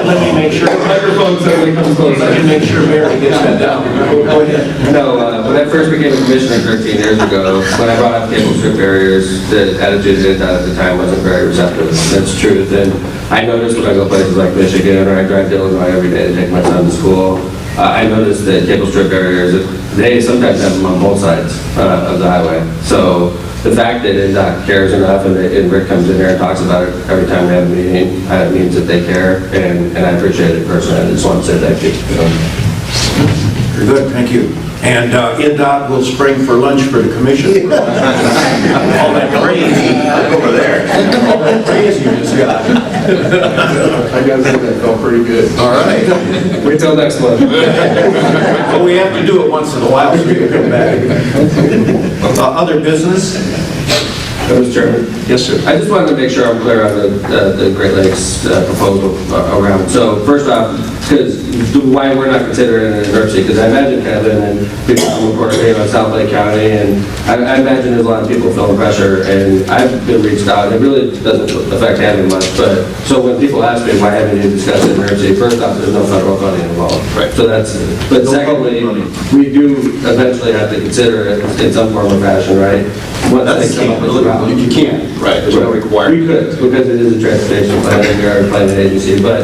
Let me make sure. the microphone suddenly comes close. I can make sure Mary gets that down. Go ahead. No, when I first became a commissioner 13 years ago, when I brought up cable strip barriers, the attitude at the time wasn't very receptive. That's truth. And I noticed when I go places like Michigan, or I drive to Illinois every day to take my son to school, I noticed that cable strip barriers, they sometimes have them on both sides of the highway. So the fact that NDOT cares enough and Rick comes in here and talks about it every time we have a meeting, it means that they care, and I appreciate it personally. I just want to say thank you. Very good, thank you. And NDOT will spring for lunch for the commission. All that crazy. Over there. All that praise you just got. I gotta say that felt pretty good. All right. Wait till next month. Well, we have to do it once in a while so we can come back. Other business? Mr. Chairman. Yes, sir. I just wanted to make sure I'm clear on the Great Lakes proposal around. So first off, because why we're not considering an emergency, because I imagine Kevin and people from South Lake County, and I imagine there's a lot of people feeling pressure, and I've been reached out. It really doesn't affect Hammond much, but so when people ask me why haven't you discussed an emergency, first off, there's no federal funding involved. Right. So that's, but secondly, we do eventually have to consider it in some form or fashion, right? That's the thing. You can't. Right. There's no requirement. We could, because it is a transportation plan and we are a planning agency, but,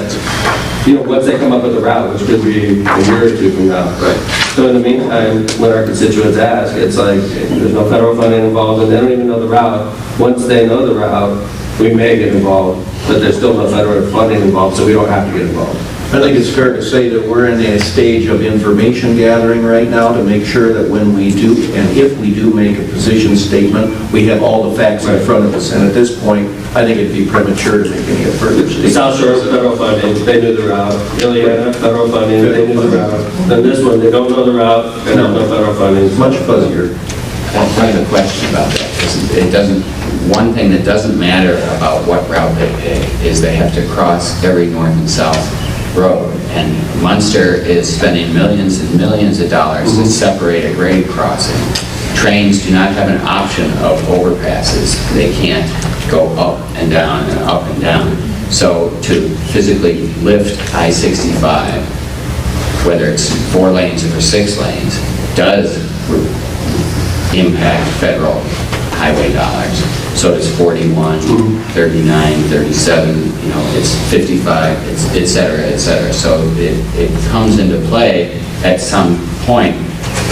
once they come up with a route, which could be a year or two from now. Right. So in the meantime, when our constituents ask, it's like, there's no federal funding involved, and they don't even know the route. Once they know the route, we may get involved, but there's still no federal funding involved, so we don't have to get involved. I think it's fair to say that we're in a stage of information gathering right now to make sure that when we do, and if we do make a position statement, we have all the facts in front of us. And at this point, I think it'd be premature to make any further statement. South Shore, federal funding, they knew the route. Ileana, federal funding, they knew the route. Then this one, they don't know the route, and there's no federal funding. It's much fuzzier. I have a question about that. One thing that doesn't matter about what route they take is they have to cross every north and south road. And Munster is spending millions and millions of dollars to separate a grade crossing. Trains do not have an option of overpasses. They can't go up and down and up and down. So to physically lift I-65, whether it's 4 lanes or 6 lanes, does impact federal highway dollars. So does 41, 39, 37, it's 55, it's et cetera, et cetera. So it comes into play at some point,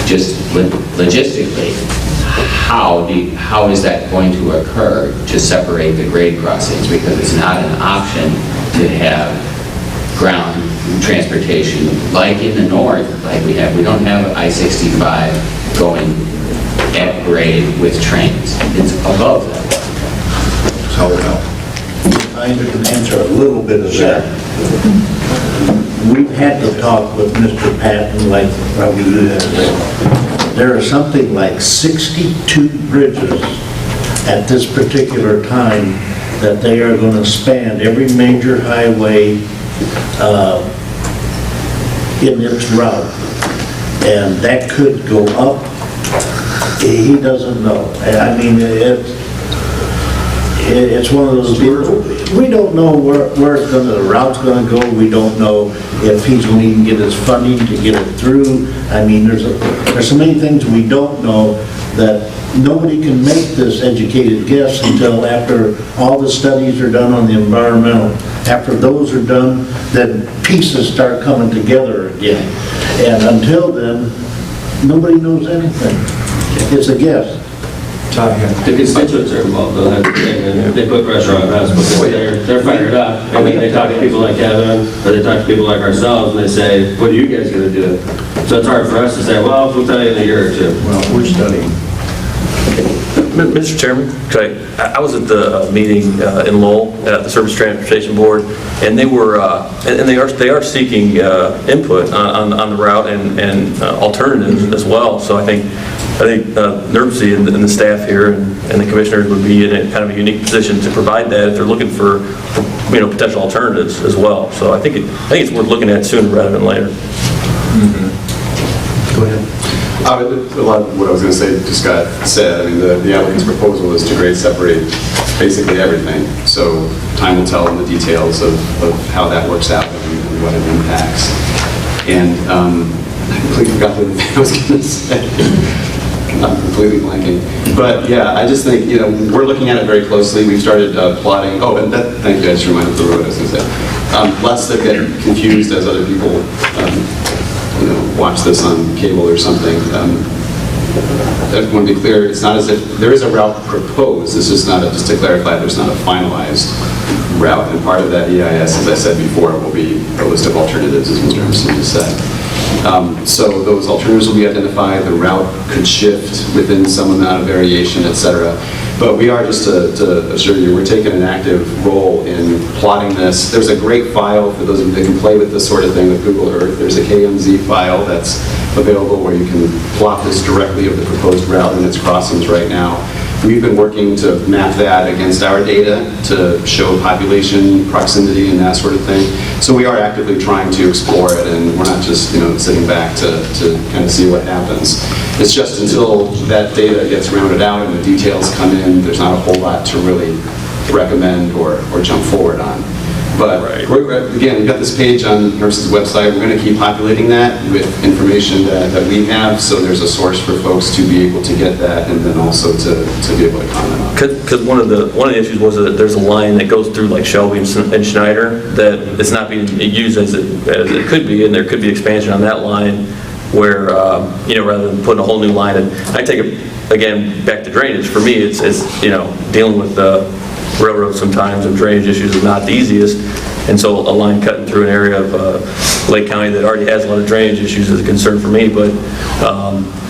just logistically. How is that going to occur to separate the grade crossings? Because it's not an option to have ground transportation like in the north, like we don't have I-65 going at grade with trains. It's above that. So I can answer a little bit of that. we've had to talk with Mr. Patton, like probably you have. There are something like 62 bridges at this particular time that they are going to span every major highway in its route. And that could go up. He doesn't know. I mean, it's one of those deals. We don't know where the route's going to go. We don't know if he's going to even get his funding to get it through. I mean, there's so many things we don't know that nobody can make this educated guess until after all the studies are done on the environmental. After those are done, then pieces start coming together again. And until then, nobody knows anything. It's a guess. The constituents are involved, though, that's the thing, and they put pressure on us because they're fired up. I mean, they talk to people like Kevin, or they talk to people like ourselves, and they say, what are you guys going to do? So it's hard for us to say, well, we'll tell you in a year or two. Well, we're studying. Mr. Chairman, I was at the meeting in Lowell at the Surface Transportation Board, and they were and they are seeking input on the route and alternatives as well. So I think NERC and the staff here and the commissioners would be in a kind of a unique position to provide that if they're looking for potential alternatives as well. So I think it's worth looking at sooner rather than later. Go ahead. A lot of what I was going to say just got said. I mean, the applicant's proposal is to grade separate basically everything. So time will tell in the details of how that works out and what it impacts. And I completely forgot what I was going to say. I'm completely blanking. But yeah, I just think, we're looking at it very closely. We've started plotting. Oh, and thank you. I just reminded the road I was going to say. Lest they get confused as other people watch this on cable or something. I want to be clear, it's not as if there is a route proposed. It's just not, just to clarify, there's not a finalized route. And part of that EIS, as I said before, will be a list of alternatives, as Mr. Emerson just said. So those alternatives will be identified. The route could shift within some amount of variation, et cetera. But we are, just to assure you, we're taking an active role in plotting this. There's a great file for those of you that can play with this sort of thing with Google Earth. There's a KMZ file that's available where you can plot this directly of the proposed route and its crossings right now. We've been working to map that against our data to show population proximity and that sort of thing. So we are actively trying to explore it, and we're not just sitting back to kind of see what happens. It's just until that data gets rounded out and the details come in, there's not a whole lot to really recommend or jump forward on. But again, we've got this page on NERC's website. We're going to keep populating that with information that we have, so there's a source for folks to be able to get that, and then also to be able to comment on it. Because one of the issues was that there's a line that goes through like Shelby and Schneider that it's not being used as it could be, and there could be expansion on that line where rather than putting a whole new line. And I take it again back to drainage. For me, it's dealing with the railroad sometimes and drainage issues is not the easiest, and so a line cutting through an area of Lake County that already has a lot of drainage issues is a concern for me. But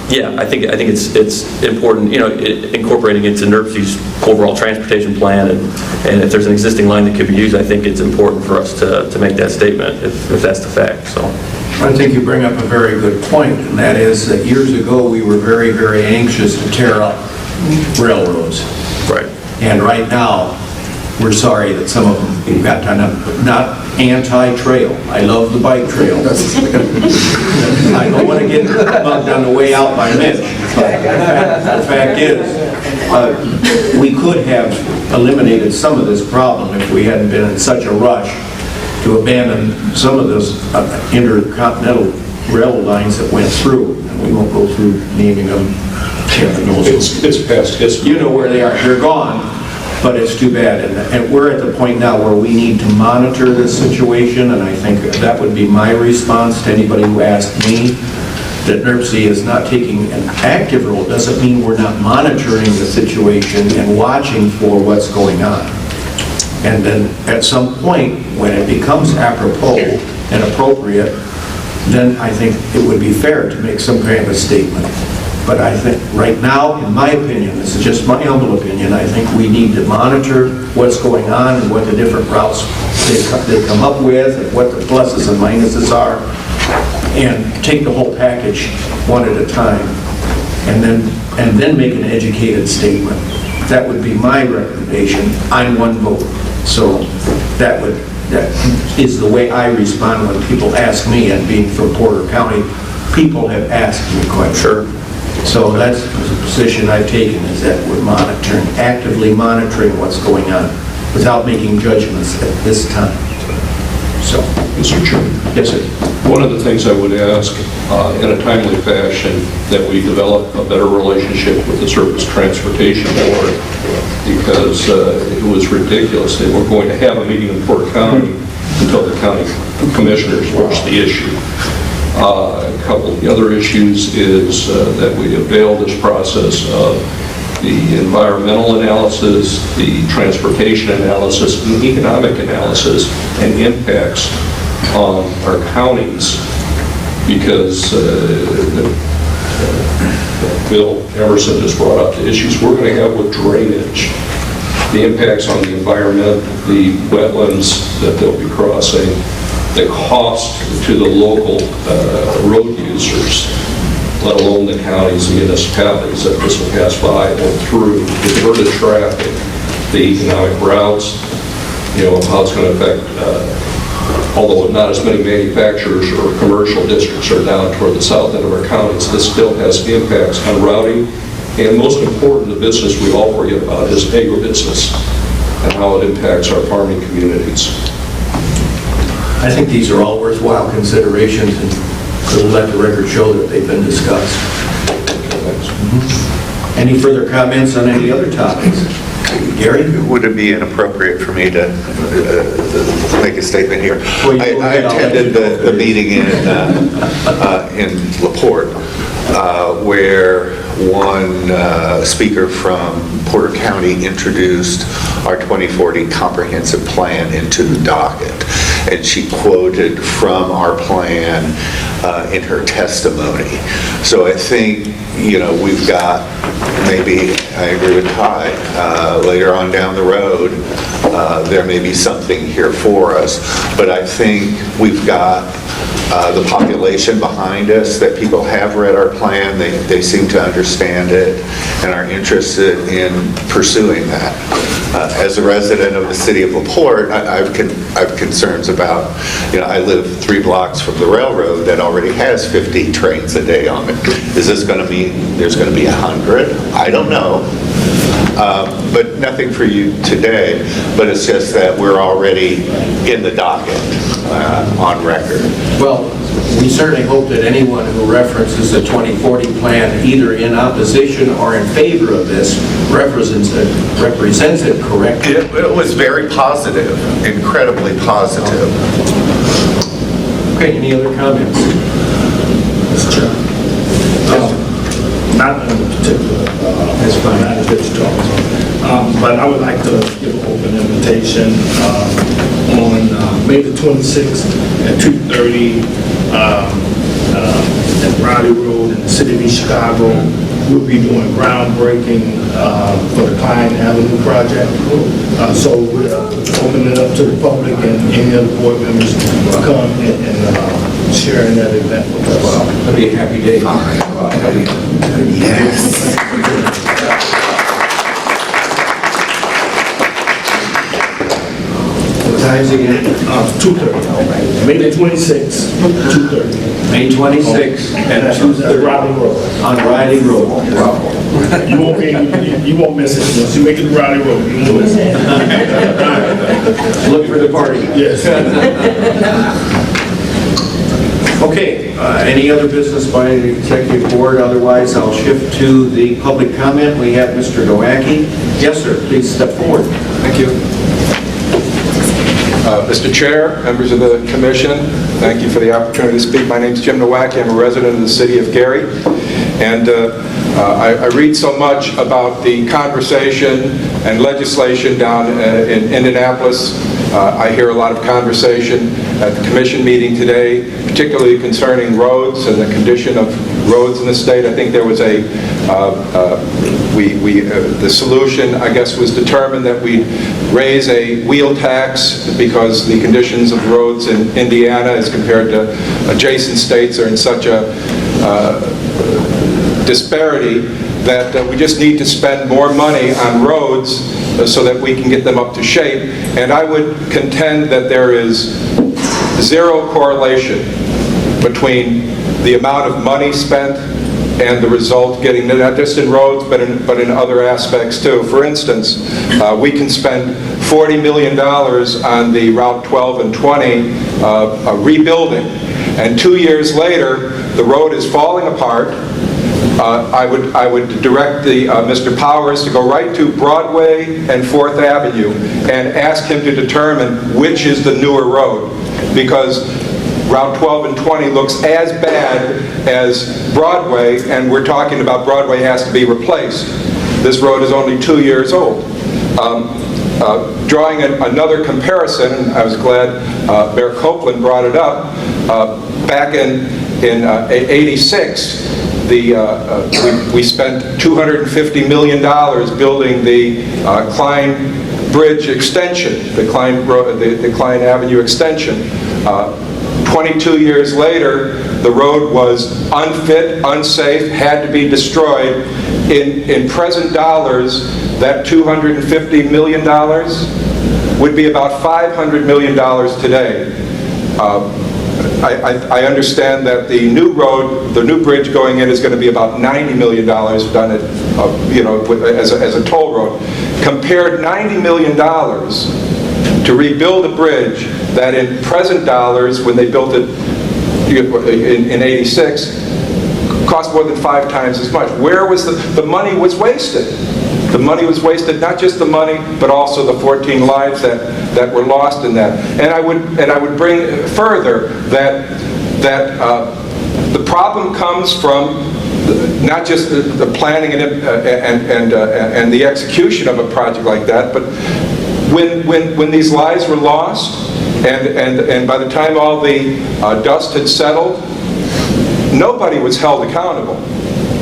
yeah, I think it's important, incorporating into NERC's overall transportation plan, and if there's an existing line that could be used, I think it's important for us to make that statement if that's the fact. So I think you bring up a very good point, and that is that years ago we were very, very anxious to tear up railroads. Right. And right now, we're sorry that some of them, we've got kind of, not anti-trail. I love the bike trail. I don't want to get bugged on the way out by Mitch. The fact is, we could have eliminated some of this problem if we hadn't been in such a rush to abandon some of those intercontinental rail lines that went through. And we won't go through naming them. It's past history. You know where they are. They're gone, but it's too bad. And we're at the point now where we need to monitor this situation, and I think that would be my response to anybody who asked me that NERC is not taking an active role. Doesn't mean we're not monitoring the situation and watching for what's going on. And then at some point, when it becomes apropos and appropriate, then I think it would be fair to make some kind of a statement. But I think, right now, in my opinion, this is just my humble opinion, I think we need to monitor what's going on and what the different routes they come up with, and what the pluses and minuses are, and take the whole package one at a time, and then make an educated statement. That would be my recommendation. I'm one vote. So that is the way I respond when people ask me, and being from Porter County, people have asked me quite sure. So that's the position I've taken, is that we're monitoring, actively monitoring what's going on without making judgments at this time. So, Mr. Chairman. Yes, sir. One of the things I would ask in a timely fashion, that we develop a better relationship with the Surface Transportation Board, because it was ridiculous. They were going to have a meeting in Porter County until the county commissioners broached the issue. A couple of the other issues is that we avail this process of the environmental analysis, the transportation analysis, and the economic analysis and impacts on our counties, because Bill Emerson just brought up the issues we're going to have with drainage, the impacts on the environment, the wetlands that they'll be crossing, the cost to the local road users, let alone the counties and municipalities that this will pass by and through, the diverted traffic, the economic routes, how it's going to affect, although not as many manufacturers or commercial districts are down toward the south end of our counties, this still has impacts on routing, and most important, the business we all forget about is agribusiness and how it impacts our farming communities. I think these are all worthwhile considerations, and we'll let the record show that they've been discussed. Any further comments on any other topics? Gary? Would it be inappropriate for me to make a statement here? I attended the meeting in LaPorte, where one speaker from Porter County introduced our 2040 comprehensive plan into the docket. And she quoted from our plan in her testimony. So I think, we've got, maybe, I agree with Ty, later on down the road, there may be something here for us. But I think we've got the population behind us, that people have read our plan, they seem to understand it and are interested in pursuing that. As a resident of the city of LaPorte, I've concerns about, I live 3 blocks from the railroad that already has 50 trains a day on it. Is this going to mean there's going to be 100? I don't know. But nothing for you today, but it's just that we're already in the docket on record. Well, we certainly hope that anyone who references the 2040 plan, either in opposition or in favor of this, represents it correctly. It was very positive, incredibly positive. Okay, any other comments? Mr. Chairman. Not in particular, as not as Rich talks, but I would like to give an open invitation on May the 26th at 2:30 at Riley Road in the city of East Chicago. We'll be doing groundbreaking for the Klein Avenue project. So we're opening it up to the public, and any other board members will come and share in that event with us. It'll be a happy day. Yes. What times again? 2:30. May the 26th, 2:30. May 26th at 2:30. Riley Road. On Riley Road. You won't miss it. Once you make it to Riley Road, you won't miss it. Look for the party. Yes. Okay, any other business by the executive board? Otherwise, I'll shift to the public comment. We have Mr. Nowacki. Yes, sir, please step forward. Thank you. Mr. Chair, members of the commission, thank you for the opportunity to speak. My name is Jim Nowacki. I'm a resident of the city of Gary. And I read so much about the conversation and legislation down in Indianapolis. I hear a lot of conversation at the commission meeting today, particularly concerning roads and the condition of roads in the state. I think there was the solution, I guess, was determined that we raise a wheel tax because the conditions of roads in Indiana as compared to adjacent states are in such a disparity that we just need to spend more money on roads so that we can get them up to shape. And I would contend that there is zero correlation between the amount of money spent and the result getting, not just in roads, but in other aspects too. For instance, we can spend $40 million on the Route 12 and 20 rebuilding, and 2 years later, the road is falling apart. I would direct Mr. Powers to go right to Broadway and 4th Avenue and ask him to determine which is the newer road, because Route 12 and 20 looks as bad as Broadway, and we're talking about Broadway has to be replaced. This road is only 2 years old. Drawing another comparison, and I was glad Mayor Copeland brought it up, back in '86, we spent $250 million building the Klein Bridge extension, the Klein Avenue extension. 22 years later, the road was unfit, unsafe, had to be destroyed. In present dollars, that $250 million would be about $500 million today. I understand that the new road, the new bridge going in is going to be about $90 million done at, as a toll road. Compared $90 million to rebuild a bridge that in present dollars, when they built it in '86, cost more than 5 times as much. Where was the money was wasted? The money was wasted, not just the money, but also the 14 lives that were lost in that. And I would bring further that the problem comes from not just the planning and the execution of a project like that, but when these lives were lost, and by the time all the dust had settled, nobody was held accountable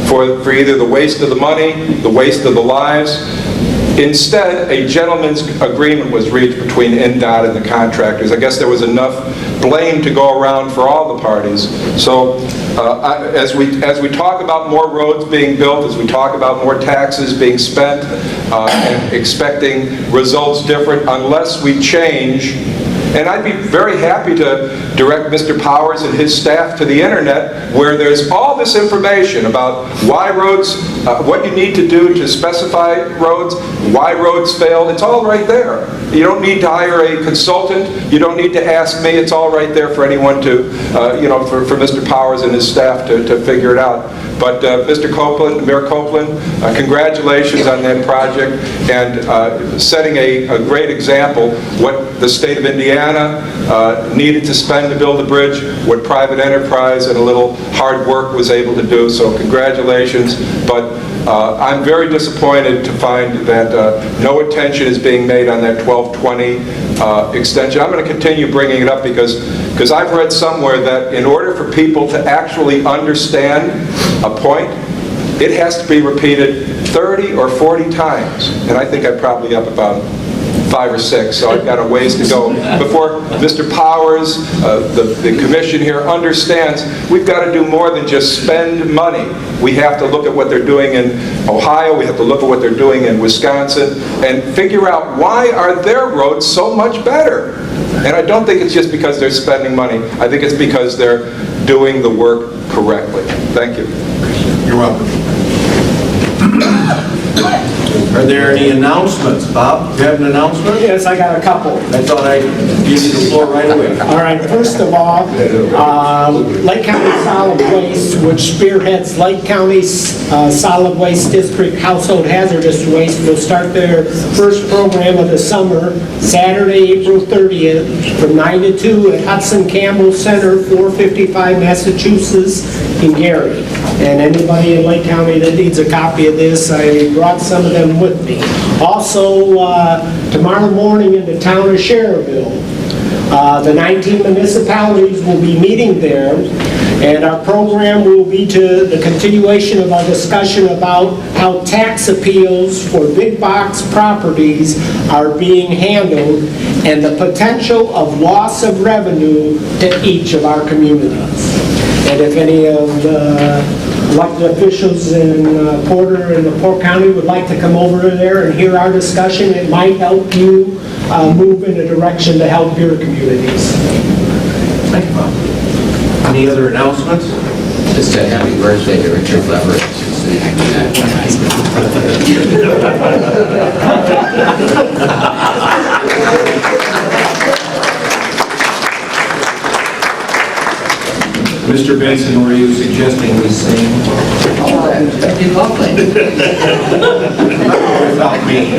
for either the waste of the money, the waste of the lives. Instead, a gentleman's agreement was reached between NDOT and the contractors. I guess there was enough blame to go around for all the parties. So as we talk about more roads being built, as we talk about more taxes being spent, and expecting results different, unless we change. And I'd be very happy to direct Mr. Powers and his staff to the internet, where there's all this information about why roads, what you need to do to specify roads, why roads fail. It's all right there. You don't need to hire a consultant. You don't need to ask me. It's all right there for anyone to, for Mr. Powers and his staff to figure it out. But Mr. Copeland, Mayor Copeland, congratulations on that project and setting a great example. What the state of Indiana needed to spend to build a bridge, what private enterprise and a little hard work was able to do. So congratulations. But I'm very disappointed to find that no attention is being made on that 1220 extension. I'm going to continue bringing it up because I've read somewhere that in order for people to actually understand a point, it has to be repeated 30 or 40 times. And I think I'm probably up about 5 or 6, so I've got a ways to go before Mr. Powers, the commission here, understands we've got to do more than just spend money. We have to look at what they're doing in Ohio, we have to look at what they're doing in Wisconsin, and figure out why are their roads so much better. And I don't think it's just because they're spending money. I think it's because they're doing the work correctly. Thank you. You're welcome. Are there any announcements? Bob, do you have an announcement? Yes, I got a couple. I thought I'd give you the floor right away. All right, first of all, Lake County Solid Waste, which spearheads Lake County's Solid Waste District Household Hazardous Waste, will start their first program of the summer, Saturday, April 30th, from 9 to 2 at Hudson Campbell Center, 455 Massachusetts in Gary. And anybody in Lake County that needs a copy of this, I brought some of them with me. Also, tomorrow morning in the town of Schererville, The 19 municipalities will be meeting there, and our program will be to the continuation of our discussion about how tax appeals for big box properties are being handled and the potential of loss of revenue to each of our communities. And if any of the elected officials in Porter and LaPorte County would like to come over there and hear our discussion, it might help you move in a direction to help your communities. Thank you, Bob. Any other announcements? Just a happy birthday to Richard Leverett. who's sitting next to Mr. Benson, were you suggesting we sing? Oh, that'd be lovely. Without me.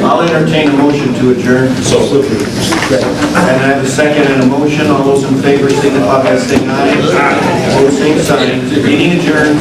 I'll entertain a motion to adjourn. So and I have a second and a motion. All those in favor signify by saying aye. Opposed, same sign. Meeting adjourned.